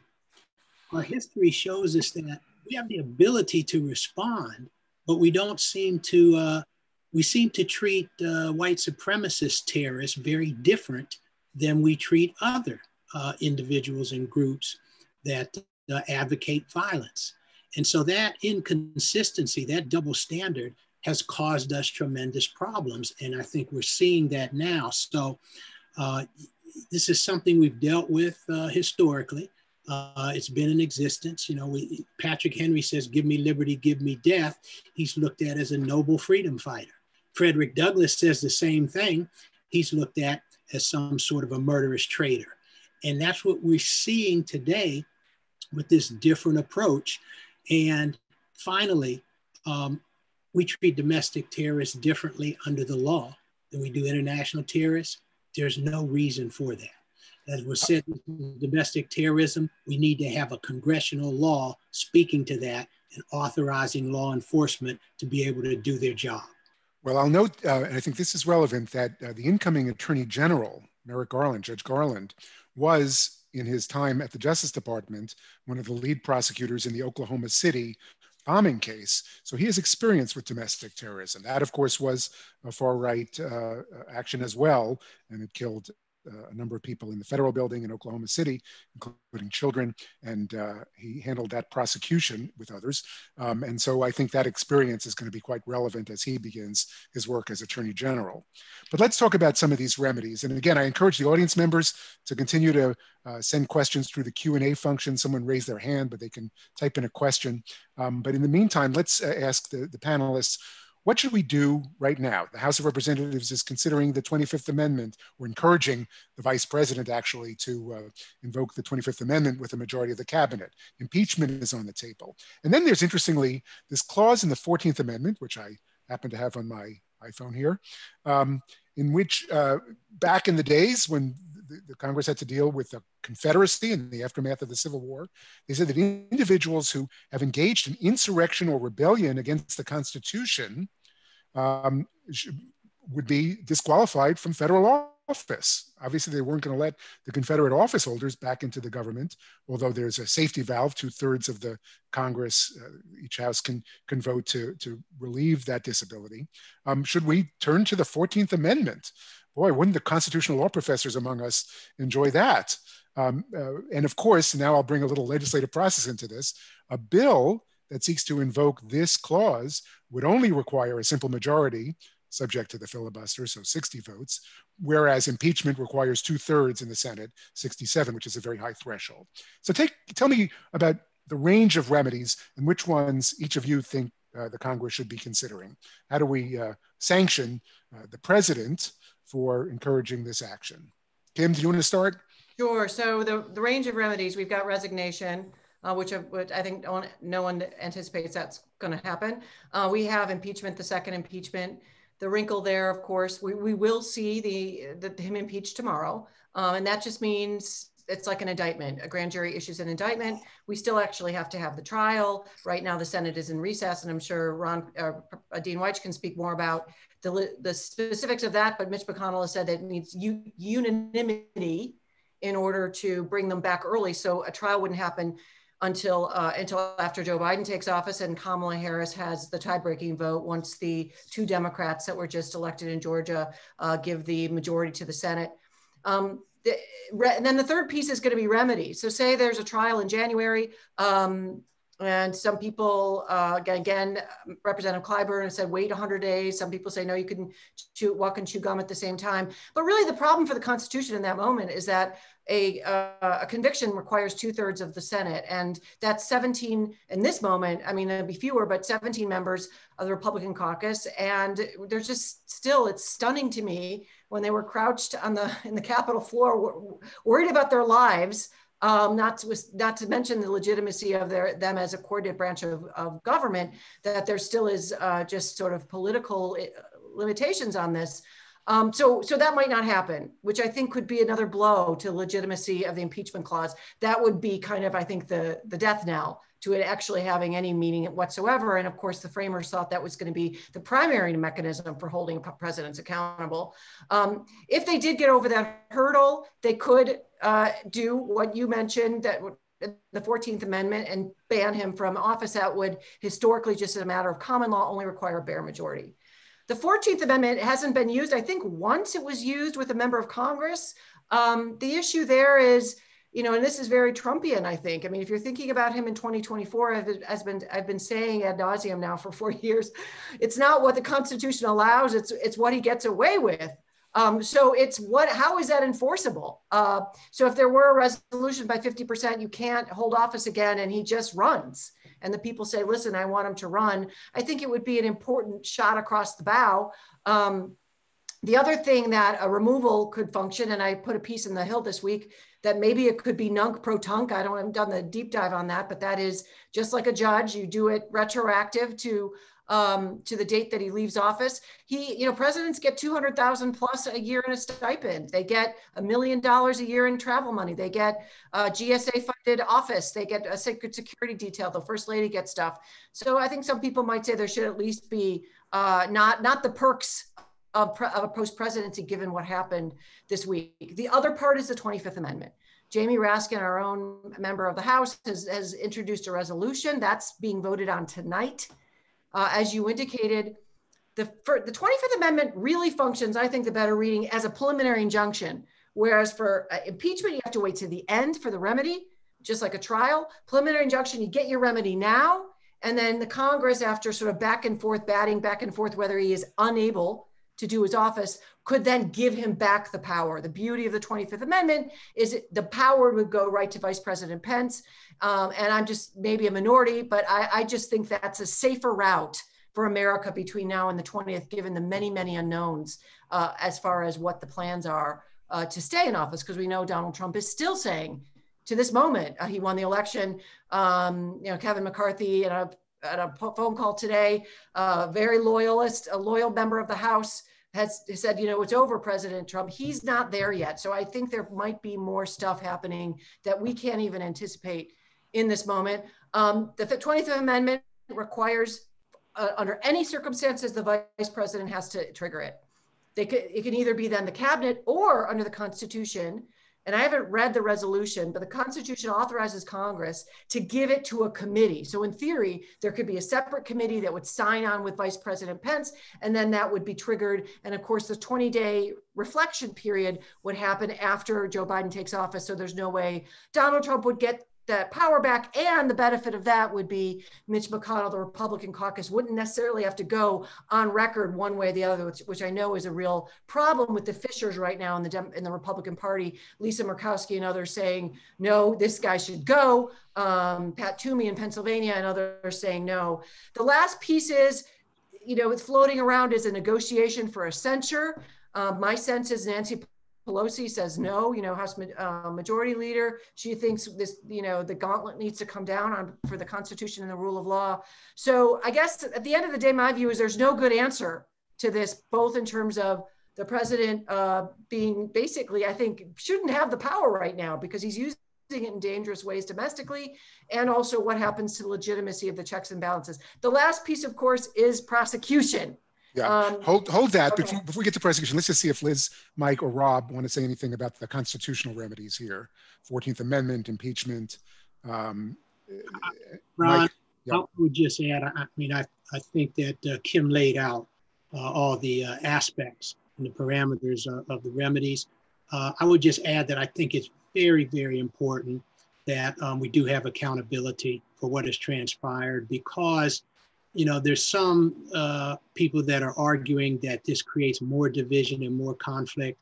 our history shows us that we have the ability to respond, but we don't seem to, we seem to treat white supremacist terrorists very different than we treat other individuals and groups that advocate violence. And so that inconsistency, that double standard, has caused us tremendous problems. And I think we're seeing that now. So this is something we've dealt with historically. It's been in existence. You know, Patrick Henry says, "Give me liberty, give me death." He's looked at as a noble freedom fighter. Frederick Douglass says the same thing. He's looked at as some sort of a murderous traitor. And that's what we're seeing today with this different approach. And finally, we treat domestic terrorists differently under the law than we do international terrorists. There's no reason for that. As was said, domestic terrorism, we need to have a congressional law speaking to that and authorizing law enforcement to be able to do their job. Well, I'll note, and I think this is relevant, that the incoming Attorney General, Merrick Garland, Judge Garland, was, in his time at the Justice Department, one of the lead prosecutors in the Oklahoma City bombing case. So he has experience with domestic terrorism. That, of course, was a far-right action as well, and it killed a number of people in the federal building in Oklahoma City, including children, and he handled that prosecution with others. And so I think that experience is going to be quite relevant as he begins his work as Attorney General. But let's talk about some of these remedies. And again, I encourage the audience members to continue to send questions through the Q&A function. Someone raised their hand, but they can type in a question. But in the meantime, let's ask the panelists, what should we do right now? The House of Representatives is considering the 25th Amendment, or encouraging the Vice President actually to invoke the 25th Amendment with a majority of the cabinet. Impeachment is on the table. And then there's, interestingly, this clause in the 14th Amendment, which I happen to have on my iPhone here, in which back in the days when the Congress had to deal with the Confederacy in the aftermath of the Civil War, they said that individuals who have engaged in insurrection or rebellion against the Constitution would be disqualified from federal office. Obviously, they weren't going to let the Confederate office holders back into the government, although there's a safety valve. 2/3 of the Congress, each house can vote to relieve that disability. Should we turn to the 14th Amendment? Boy, wouldn't the constitutional law professors among us enjoy that? And of course, now I'll bring a little legislative process into this. A bill that seeks to invoke this clause would only require a simple majority, subject to the filibuster, so 60 votes, whereas impeachment requires 2/3 in the Senate, 67, which is a very high threshold. So tell me about the range of remedies and which ones each of you think the Congress should be considering. How do we sanction the president for encouraging this action? Kim, do you want to start? Sure. So the range of remedies, we've got resignation, which I think no one anticipates that's going to happen. We have impeachment, the second impeachment. The wrinkle there, of course, we will see him impeached tomorrow. And that just means it's like an indictment. A grand jury issues an indictment. We still actually have to have the trial. Right now, the Senate is in recess, and I'm sure Dean Weich can speak more about the specifics of that. But Mitch McConnell has said that it needs unanimity in order to bring them back early. So a trial wouldn't happen until after Joe Biden takes office and Kamala Harris has the tie-breaking vote once the 2 Democrats that were just elected in Georgia give the majority to the Senate. And then the third piece is going to be remedy. So say there's a trial in January, And some people, again, Representative Clyburn said, wait 100 days. Some people say, no, you can walk and chew gum at the same time. But really the problem for the Constitution in that moment is that a conviction requires 2/3 of the Senate. And that's 17 in this moment. I mean, there'll be fewer, but 17 members of the Republican caucus. And there's just still, it's stunning to me when they were crouched on in the Capitol floor, worried about their lives. Not to mention the legitimacy of them as a coordinated branch of government, that there still is just sort of political limitations on this. So that might not happen, which I think could be another blow to legitimacy of the impeachment clause. That would be kind of, I think, the death knell to it actually having any meaning whatsoever. And of course, the framers thought that was going to be the primary mechanism for holding presidents accountable. If they did get over that hurdle, they could do what you mentioned, that the 14th Amendment, and ban him from office. That would historically, just as a matter of common law, only require a bare majority. The 14th Amendment hasn't been used. I think once it was used with a member of Congress. The issue there is, and this is very Trumpian, I think. I mean, if you're thinking about him in 2024, I've been saying ad nauseum now for 4 years, it's not what the Constitution allows, it's what he gets away with. So it's how is that enforceable? So if there were a resolution by 50%, you can't hold office again, and he just runs. And the people say, listen, I want him to run. I think it would be an important shot across the bow. The other thing that a removal could function, and I put a piece in the Hill this week, that maybe it could be nunc pro tunc. I haven't done the deep dive on that, but that is just like a judge, you do it retroactive to the date that he leaves office. Presidents get $200,000 plus a year in a stipend. They get $1 million a year in travel money. They get GSA funded office. They get a secret security detail. The First Lady gets stuff. So I think some people might say there should at least be not the perks of a post-presidency, given what happened this week. The other part is the 25th Amendment. Jamie Raskin, our own member of the House, has introduced a resolution that's being voted on tonight. As you indicated, the 25th Amendment really functions, I think the better reading, as a preliminary injunction, whereas for impeachment, you have to wait to the end for the remedy, just like a trial. Preliminary injunction, you get your remedy now, and then the Congress, after sort of back and forth, batting back and forth, whether he is unable to do his office, could then give him back the power. The beauty of the 25th Amendment is the power would go right to Vice President Pence. And I'm just maybe a minority, but I just think that's a safer route for America between now and the 20th, given the many, many unknowns as far as what the plans are to stay in office, because we know Donald Trump is still saying to this moment, he won the election, Kevin McCarthy, at a phone call today, very loyalist, a loyal member of the House, has said, it's over, President Trump. He's not there yet. So I think there might be more stuff happening that we can't even anticipate in this moment. The 25th Amendment requires, under any circumstances, the Vice President has to trigger it. It can either be then the cabinet or under the Constitution. And I haven't read the resolution, but the Constitution authorizes Congress to give it to a committee. So in theory, there could be a separate committee that would sign on with Vice President Pence, and then that would be triggered. And of course, the 20-day reflection period would happen after Joe Biden takes office. So there's no way Donald Trump would get that power back. And the benefit of that would be Mitch McConnell, the Republican caucus, wouldn't necessarily have to go on record one way or the other, which I know is a real problem with the fissures right now in the Republican Party. Lisa Murkowski and others saying, no, this guy should go. Pat Toomey in Pennsylvania and others saying no. The last piece is, it's floating around as a negotiation for a censure. My sense is Nancy Pelosi says no, House Majority Leader. She thinks this, the gauntlet needs to come down for the Constitution and the rule of law. So I guess at the end of the day, my view is there's no good answer to this, both in terms of the president being basically, I think, shouldn't have the power right now because he's using it in dangerous ways domestically, and also what happens to the legitimacy of the checks and balances. The last piece, of course, is prosecution. Yeah, hold that. Okay. Before we get to prosecution, let's just see if Liz, Mike, or Rob want to say anything about the constitutional remedies here. 14th Amendment, impeachment. Ron, Mike, yeah. I would just add, I think that Kim laid out all the aspects and the parameters of the remedies. I would just add that I think it's very, very important that we do have accountability for what has transpired, because there's some people that are arguing that this creates more division and more conflict.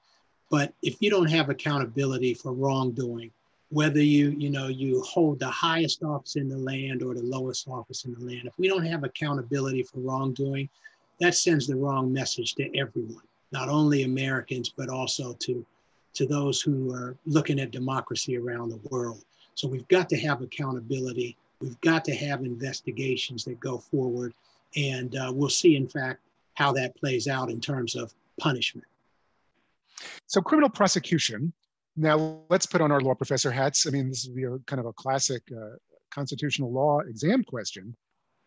But if you don't have accountability for wrongdoing, whether you hold the highest office in the land or the lowest office in the land, if we don't have accountability for wrongdoing, that sends the wrong message to everyone, not only Americans, but also to those who are looking at democracy around the world. So we've got to have accountability. We've got to have investigations that go forward. And we'll see, in fact, how that plays out in terms of punishment. So criminal prosecution. Now let's put on our law professor hats. I mean, this would be a kind of a classic constitutional law exam question.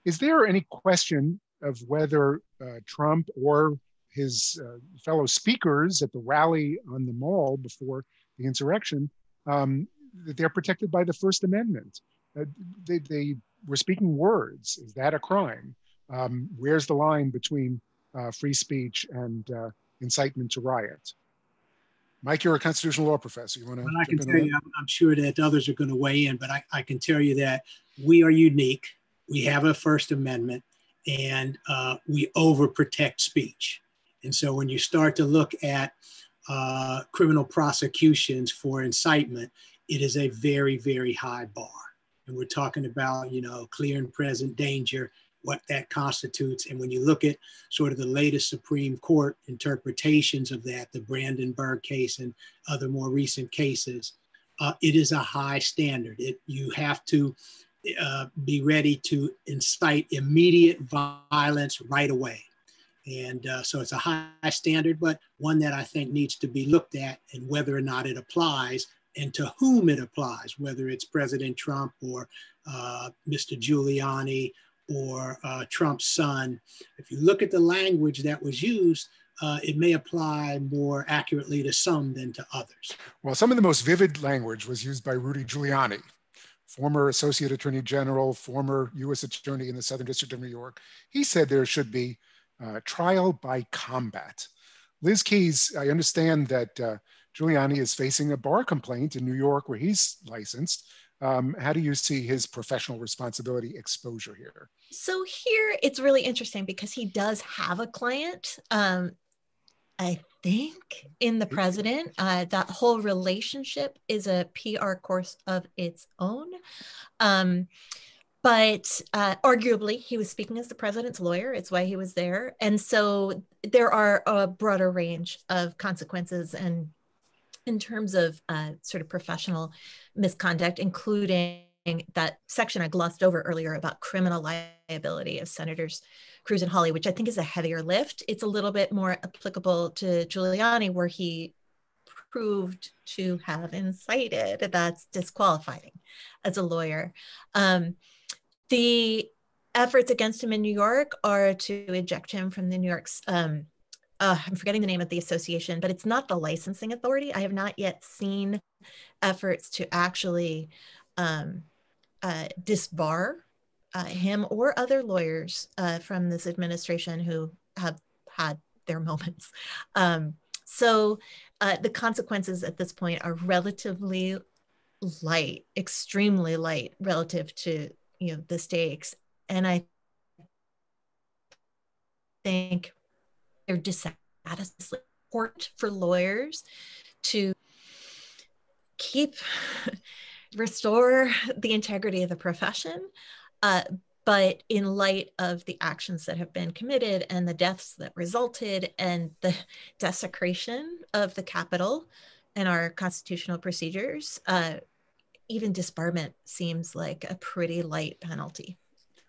Is there any question of whether Trump or his fellow speakers at the rally on the Mall before the insurrection, that they're protected by the First Amendment? They were speaking words. Is that a crime? Where's the line between free speech and incitement to riot? Mike, you're a constitutional law professor. You want to? Well, I can tell you, I'm sure that others are going to weigh in, but I can tell you that we are unique. We have a First Amendment, and we overprotect speech. And so when you start to look at criminal prosecutions for incitement, it is a very, very high bar. And we're talking about, clear and present danger, what that constitutes. And when you look at sort of the latest Supreme Court interpretations of that, the Brandenburg case and other more recent cases, it is a high standard. You have to be ready to incite immediate violence right away. And so it's a high standard, but one that I think needs to be looked at, and whether or not it applies and to whom it applies, whether it's President Trump or Mr. Giuliani or Trump's son. If you look at the language that was used, it may apply more accurately to some than to others. Well, some of the most vivid language was used by Rudy Giuliani, former Associate Attorney General, former U.S. Attorney in the Southern District of New York. He said there should be trial by combat. Liz Keys, I understand that Giuliani is facing a bar complaint in New York where he's licensed. How do you see his professional responsibility exposure here? So here it's really interesting because he does have a client, I think, in the president. That whole relationship is a PR course of its own. But arguably, he was speaking as the president's lawyer. It's why he was there. And so there are a broader range of consequences and in terms of sort of professional misconduct, including that section I glossed over earlier about criminal liability of Senators Cruz and Hawley, which I think is a heavier lift. It's a little bit more applicable to Giuliani, where he proved to have incited. That's disqualifying as a lawyer. The efforts against him in New York are to eject him from the New York's, I'm forgetting the name of the association, but it's not the licensing authority. I have not yet seen efforts to actually disbar him or other lawyers from this administration who have had their moments. So the consequences at this point are relatively light, extremely light relative to the stakes. And I think they're dissatisfied for lawyers to restore the integrity of the profession. But in light of the actions that have been committed and the deaths that resulted and the desecration of the Capitol and our constitutional procedures, even disbarment seems like a pretty light penalty.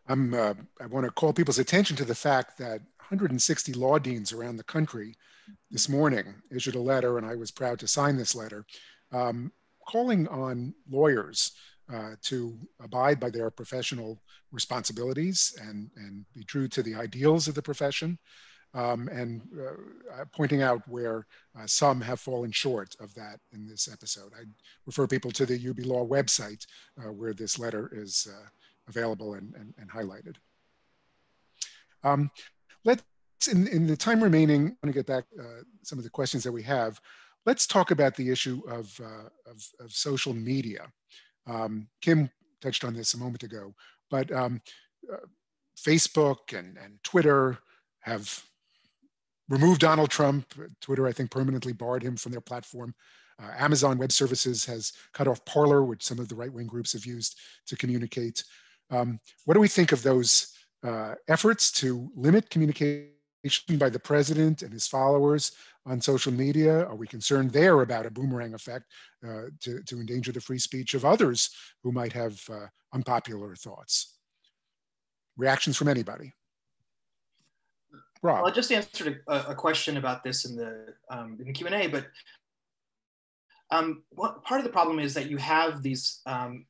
I want to call people's attention to the fact that 160 law deans around the country this morning issued a letter, and I was proud to sign this letter, calling on lawyers to abide by their professional responsibilities and be true to the ideals of the profession, and pointing out where some have fallen short of that in this episode. I refer people to the UB Law website where this letter is available and highlighted. Let's, in the time remaining, I want to get back some of the questions that we have. Let's talk about the issue of social media. Kim touched on this a moment ago, but Facebook and Twitter have removed Donald Trump. Twitter, I think, permanently barred him from their platform. Amazon Web Services has cut off Parler, which some of the right-wing groups have used to communicate. What do we think of those efforts to limit communication by the president and his followers on social media? Are we concerned there about a boomerang effect to endanger the free speech of others who might have unpopular thoughts? Reactions from anybody? Rob. Well, I just answered a question about this in the Q&A, but what part of the problem is that you have these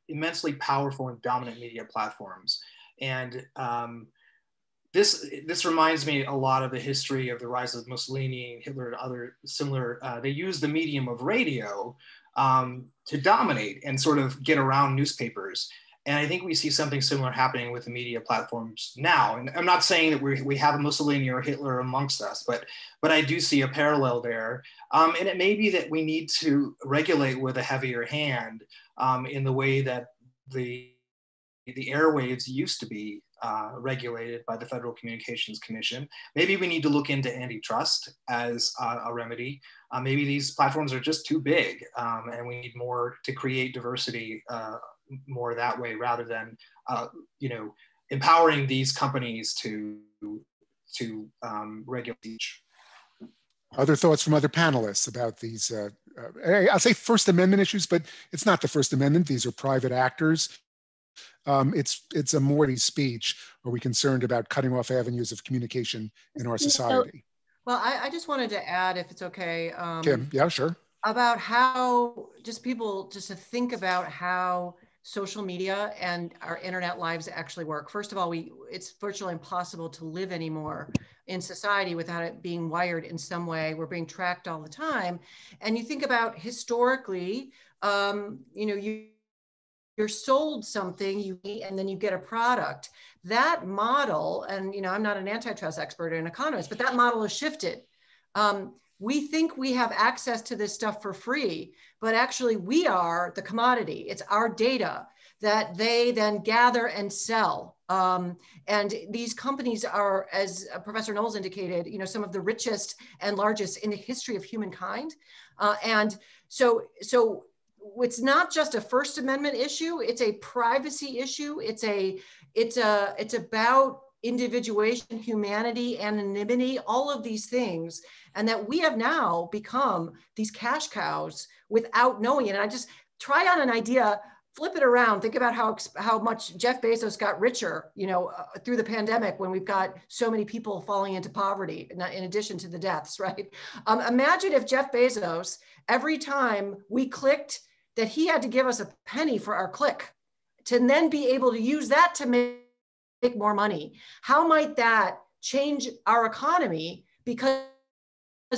immensely powerful and dominant media platforms, and this reminds me a lot of the history of the rise of Mussolini, Hitler, and other similar. They used the medium of radio to dominate and sort of get around newspapers. And I think we see something similar happening with the media platforms now. And I'm not saying that we have a Mussolini or Hitler amongst us, but I do see a parallel there. And it may be that we need to regulate with a heavier hand in the way that the airwaves used to be regulated by the Federal Communications Commission. Maybe we need to look into antitrust as a remedy. Maybe these platforms are just too big and we need more to create diversity more that way, rather than empowering these companies to regulate each. Other thoughts from other panelists about these, I'll say First Amendment issues, but it's not the First Amendment. These are private actors. It's a more speech. Are we concerned about cutting off avenues of communication in our society? Well, I just wanted to add, if it's okay. Kim, yeah, sure. About how people to think about how social media and our internet lives actually work. First of all, it's virtually impossible to live anymore in society without it being wired in some way. We're being tracked all the time. And you think about historically, you're sold something, and then you get a product. That model, and I'm not an antitrust expert or an economist, but that model has shifted. We think we have access to this stuff for free, but actually we are the commodity. It's our data that they then gather and sell. And these companies are, as Professor Knowles indicated, some of the richest and largest in the history of humankind. And so it's not just a First Amendment issue, it's a privacy issue. It's about individuation, humanity, anonymity, all of these things, and that we have now become these cash cows without knowing it. And I just try on an idea, flip it around, think about how much Jeff Bezos got richer, through the pandemic, when we've got so many people falling into poverty, in addition to the deaths, right? Imagine if Jeff Bezos, every time we clicked, that he had to give us a penny for our click, to then be able to use that to make more money. How might that change our economy? Because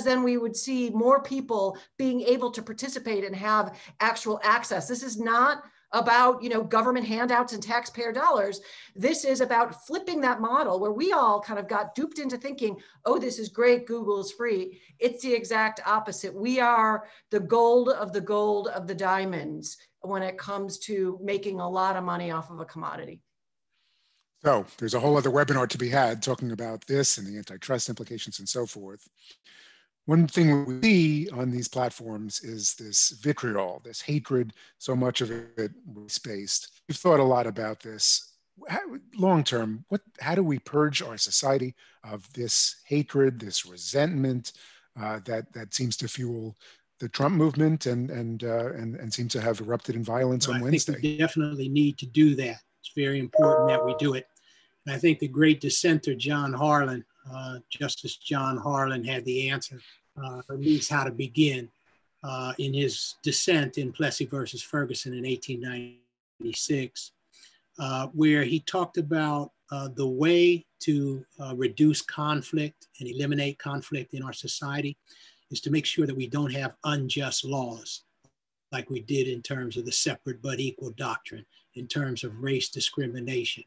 then we would see more people being able to participate and have actual access. This is not about government handouts and taxpayer dollars. This is about flipping that model where we all kind of got duped into thinking, oh, this is great, Google is free. It's the exact opposite. We are the gold of the diamonds when it comes to making a lot of money off of a commodity. So there's a whole other webinar to be had talking about this and the antitrust implications and so forth. One thing we see on these platforms is this vitriol, this hatred, so much of it race-based. We've thought a lot about this. Long term, how do we purge our society of this hatred, this resentment that seems to fuel the Trump movement and seems to have erupted in violence on Wednesday? I think we definitely need to do that. It's very important that we do it. And I think the great dissenter, John Harlan, Justice John Harlan, had the answer, at least how to begin, in his dissent in Plessy versus Ferguson in 1896, where he talked about the way to reduce conflict and eliminate conflict in our society is to make sure that we don't have unjust laws, like we did in terms of the separate but equal doctrine, in terms of race discrimination.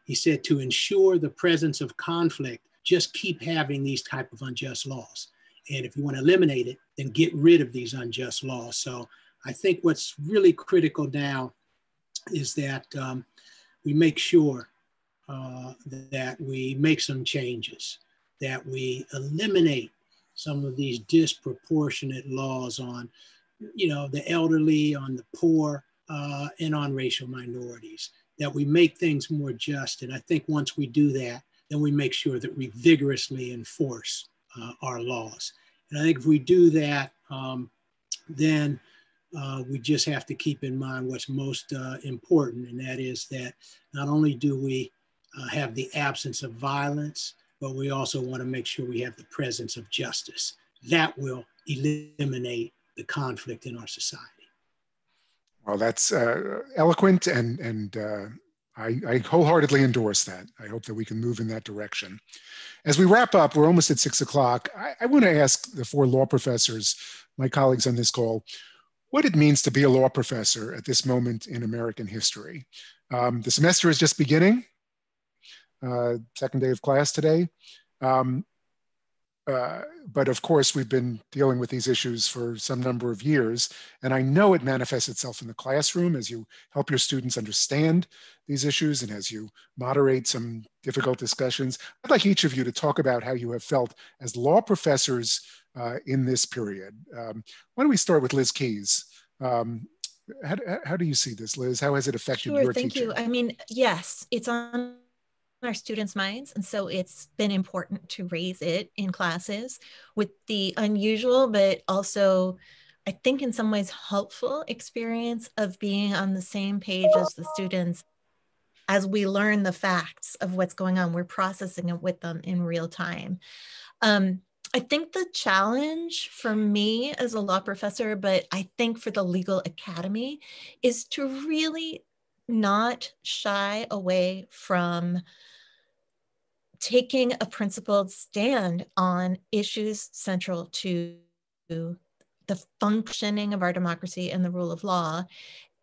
He said to ensure the presence of conflict, just keep having these type of unjust laws. And if you want to eliminate it, then get rid of these unjust laws. So I think what's really critical now is that we make sure that we make some changes, that we eliminate some of these disproportionate laws on, the elderly, on the poor, and on racial minorities, that we make things more just. And I think once we do that, then we make sure that we vigorously enforce our laws. And I think if we do that, then we just have to keep in mind what's most important, and that is that not only do we have the absence of violence, but we also want to make sure we have the presence of justice. That will eliminate the conflict in our society. Well, that's eloquent, and I wholeheartedly endorse that. I hope that we can move in that direction. As we wrap up, we're almost at 6 o'clock. I want to ask the 4 law professors, my colleagues on this call, what it means to be a law professor at this moment in American history. The semester is just beginning, second day of class today. But of course, we've been dealing with these issues for some number of years, and I know it manifests itself in the classroom as you help your students understand these issues and as you moderate some difficult discussions. I'd like each of you to talk about how you have felt as law professors in this period. Why don't we start with Liz Keys? How do you see this, Liz? How has it affected your teaching? Thank you. I mean, yes, it's on our students' minds, and so it's been important to raise it in classes with the unusual, but also I think in some ways helpful experience of being on the same page as the students. As we learn the facts of what's going on, we're processing it with them in real time. I think the challenge for me as a law professor, but I think for the legal academy, is to really not shy away from taking a principled stand on issues central to the functioning of our democracy and the rule of law.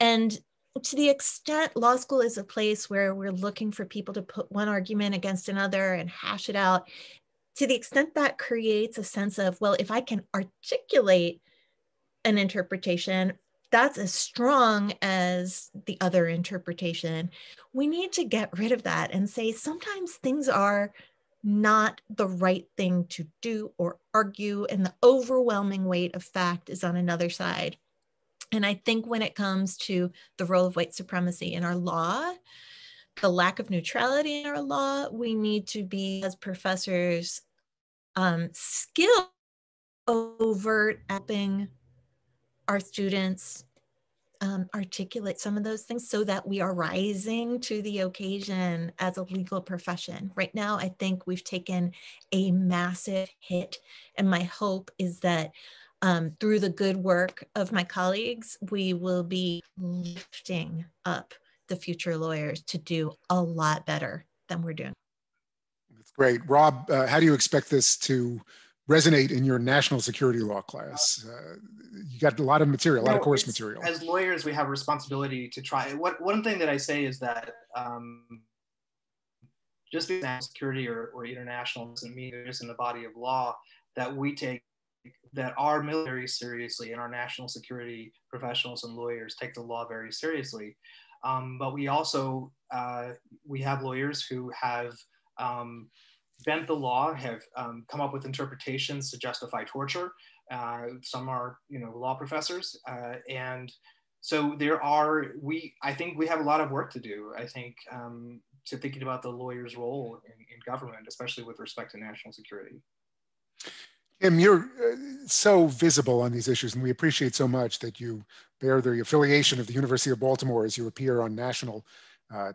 And to the extent law school is a place where we're looking for people to put one argument against another and hash it out, to the extent that creates a sense of, well, if I can articulate an interpretation, that's as strong as the other interpretation. We need to get rid of that and say sometimes things are not the right thing to do or argue, and the overwhelming weight of fact is on another side. And I think when it comes to the role of white supremacy in our law, the lack of neutrality in our law, we need to be, as professors, skilled over helping our students articulate some of those things so that we are rising to the occasion as a legal profession. Right now, I think we've taken a massive hit, and my hope is that through the good work of my colleagues, we will be lifting up the future lawyers to do a lot better than we're doing. That's great. Rob, how do you expect this to resonate in your national security law class? You got a lot of material, a lot of course material. As lawyers, we have a responsibility to try. One thing that I say is that just because national security or international doesn't mean there isn't a body of law that we take, that our military seriously, and our national security professionals and lawyers take the law very seriously. But we also, we have lawyers who have bent the law, have come up with interpretations to justify torture. Some are, law professors. And so I think we have a lot of work to do, I think, to thinking about the lawyer's role in government, especially with respect to national security. Tim, you're so visible on these issues, and we appreciate so much that you bear the affiliation of the University of Baltimore as you appear on national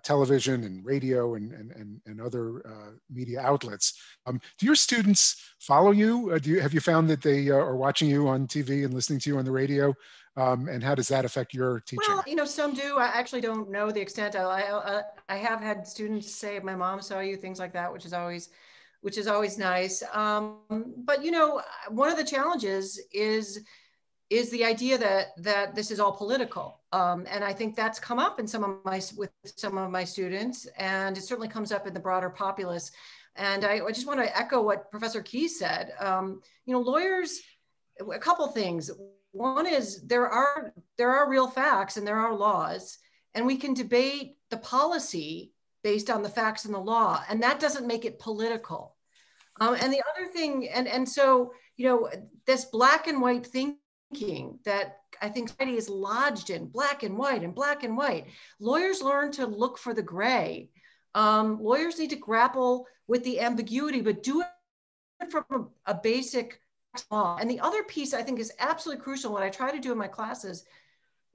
television and radio and other media outlets. Do your students follow you? Have you found that they are watching you on TV and listening to you on the radio? And how does that affect your teaching? Well, some do. I actually don't know the extent. I have had students say, "My mom saw you," things like that, which is always nice. But one of the challenges is the idea that this is all political, and I think that's come up in with some of my students, and it certainly comes up in the broader populace. And I just want to echo what Professor Keys said. Lawyers, a couple things. One is there are real facts and there are laws, and we can debate the policy based on the facts and the law, and that doesn't make it political. And the other thing, and so, you know, this black and white thinking that I think society is lodged in, black and white and black and white. Lawyers learn to look for the gray. Lawyers need to grapple with the ambiguity, but do it from a basic law. And the other piece I think is absolutely crucial, what I try to do in my classes,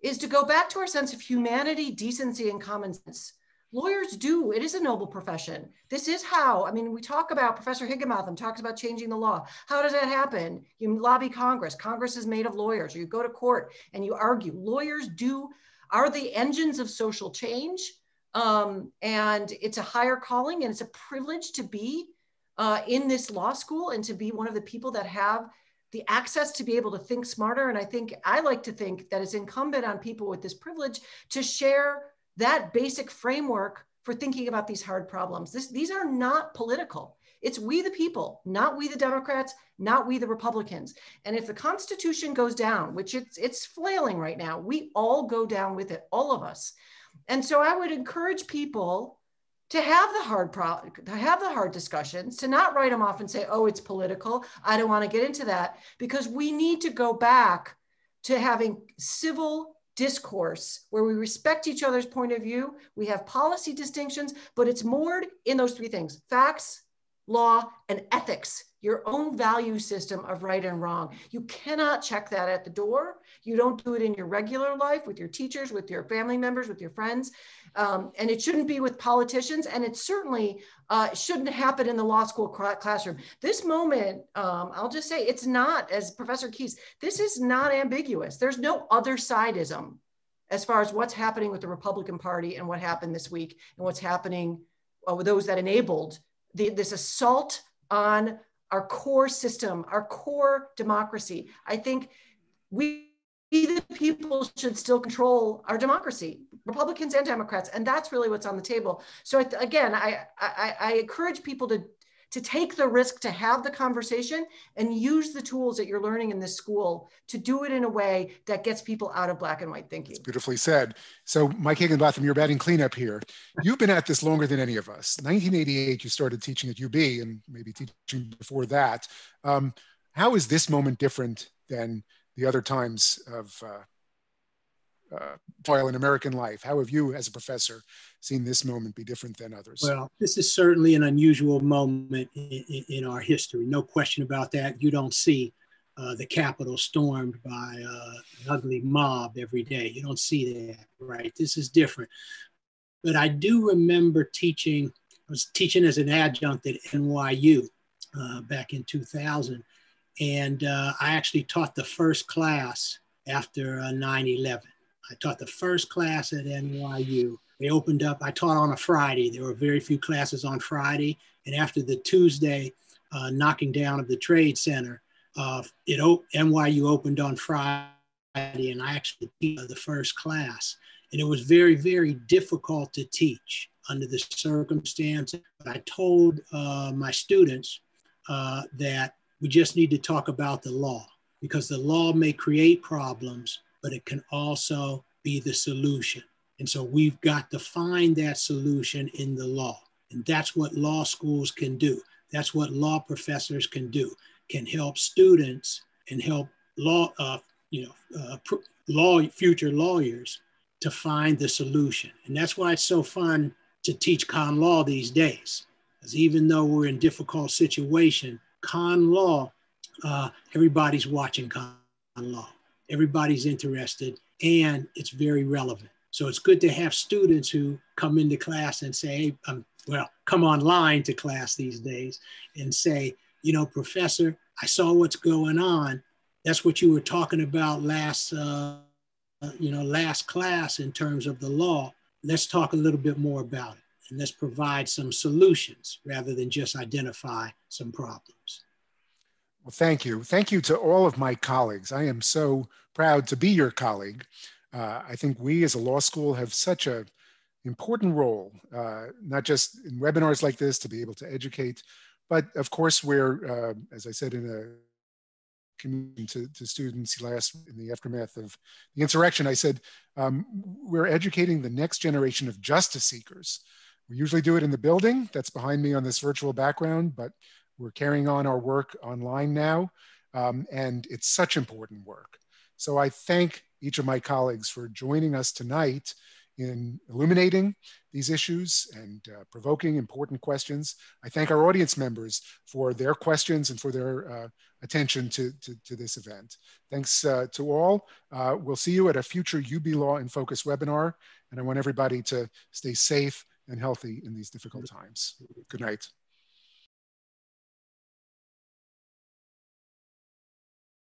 is to go back to our sense of humanity, decency, and common sense. Lawyers do, it is a noble profession. This is how, I mean, we talk about, Professor Higginbotham talks about changing the law. How does that happen? You lobby Congress. Congress is made of lawyers, or you go to court and you argue. Lawyers are the engines of social change. And it's a higher calling, and it's a privilege to be in this law school and to be one of the people that have the access to be able to think smarter. And I like to think that it's incumbent on people with this privilege to share that basic framework for thinking about these hard problems. These are not political. It's we the people, not we the Democrats, not we the Republicans. And if the Constitution goes down, which it's flailing right now, we all go down with it, all of us. And so I would encourage people to have the hard discussions, to not write them off and say, oh, it's political. I don't want to get into that, because we need to go back to having civil discourse where we respect each other's point of view. We have policy distinctions, but it's moored in those three things: facts, law, and ethics, your own value system of right and wrong. You cannot check that at the door. You don't do it in your regular life with your teachers, with your family members, with your friends. And it shouldn't be with politicians. And it certainly shouldn't happen in the law school classroom. This moment, I'll just say, it's not, as Professor Keyes, this is not ambiguous. There's no other sideism as far as what's happening with the Republican Party and what happened this week and what's happening with those that enabled this assault on our core system, our core democracy. I think we the people should still control our democracy, Republicans and Democrats, and that's really what's on the table. So again, I encourage people to take the risk to have the conversation and use the tools that you're learning in this school to do it in a way that gets people out of black and white thinking. It's beautifully said. So Mike Higginbotham, you're batting cleanup here. You've been at this longer than any of us. 1988, you started teaching at UB and maybe teaching before that. How is this moment different than the other times of toil in American life? How have you, as a professor, seen this moment be different than others? Well, this is certainly an unusual moment in our history. No question about that. You don't see the Capitol stormed by an ugly mob every day. You don't see that, right? This is different. But I do remember teaching. I was teaching as an adjunct at NYU back in 2000. And I actually taught the first class after 9/11. I taught the first class at NYU. They opened up, I taught on a Friday. There were very few classes on Friday. And after the Tuesday knocking down of the Trade Center, NYU opened on Friday, and I actually taught the first class. And it was very, very difficult to teach under the circumstances. But I told my students that we just need to talk about the law, because the law may create problems, but it can also be the solution. And so we've got to find that solution in the law. And that's what law schools can do. That's what law professors can do, can help students and help future lawyers to find the solution. And that's why it's so fun to teach con law these days. Because even though we're in difficult situation, con law, everybody's watching con law. Everybody's interested, and it's very relevant. So it's good to have students who come into class and say, come online to class these days and say, Professor, I saw what's going on. That's what you were talking about last class in terms of the law. Let's talk a little bit more about it, and let's provide some solutions rather than just identify some problems. Well, thank you. Thank you to all of my colleagues. I am so proud to be your colleague. I think we as a law school have such an important role, not just in webinars like this to be able to educate, but of course we're, as I said in communication to students last in the aftermath of the insurrection. I said, we're educating the next generation of justice seekers. We usually do it in the building that's behind me on this virtual background, but we're carrying on our work online now, and it's such important work. So I thank each of my colleagues for joining us tonight in illuminating these issues and provoking important questions. I thank our audience members for their questions and for their attention to this event. Thanks to all. We'll see you at a future UB Law in Focus webinar, and I want everybody to stay safe and healthy in these difficult times. Good night.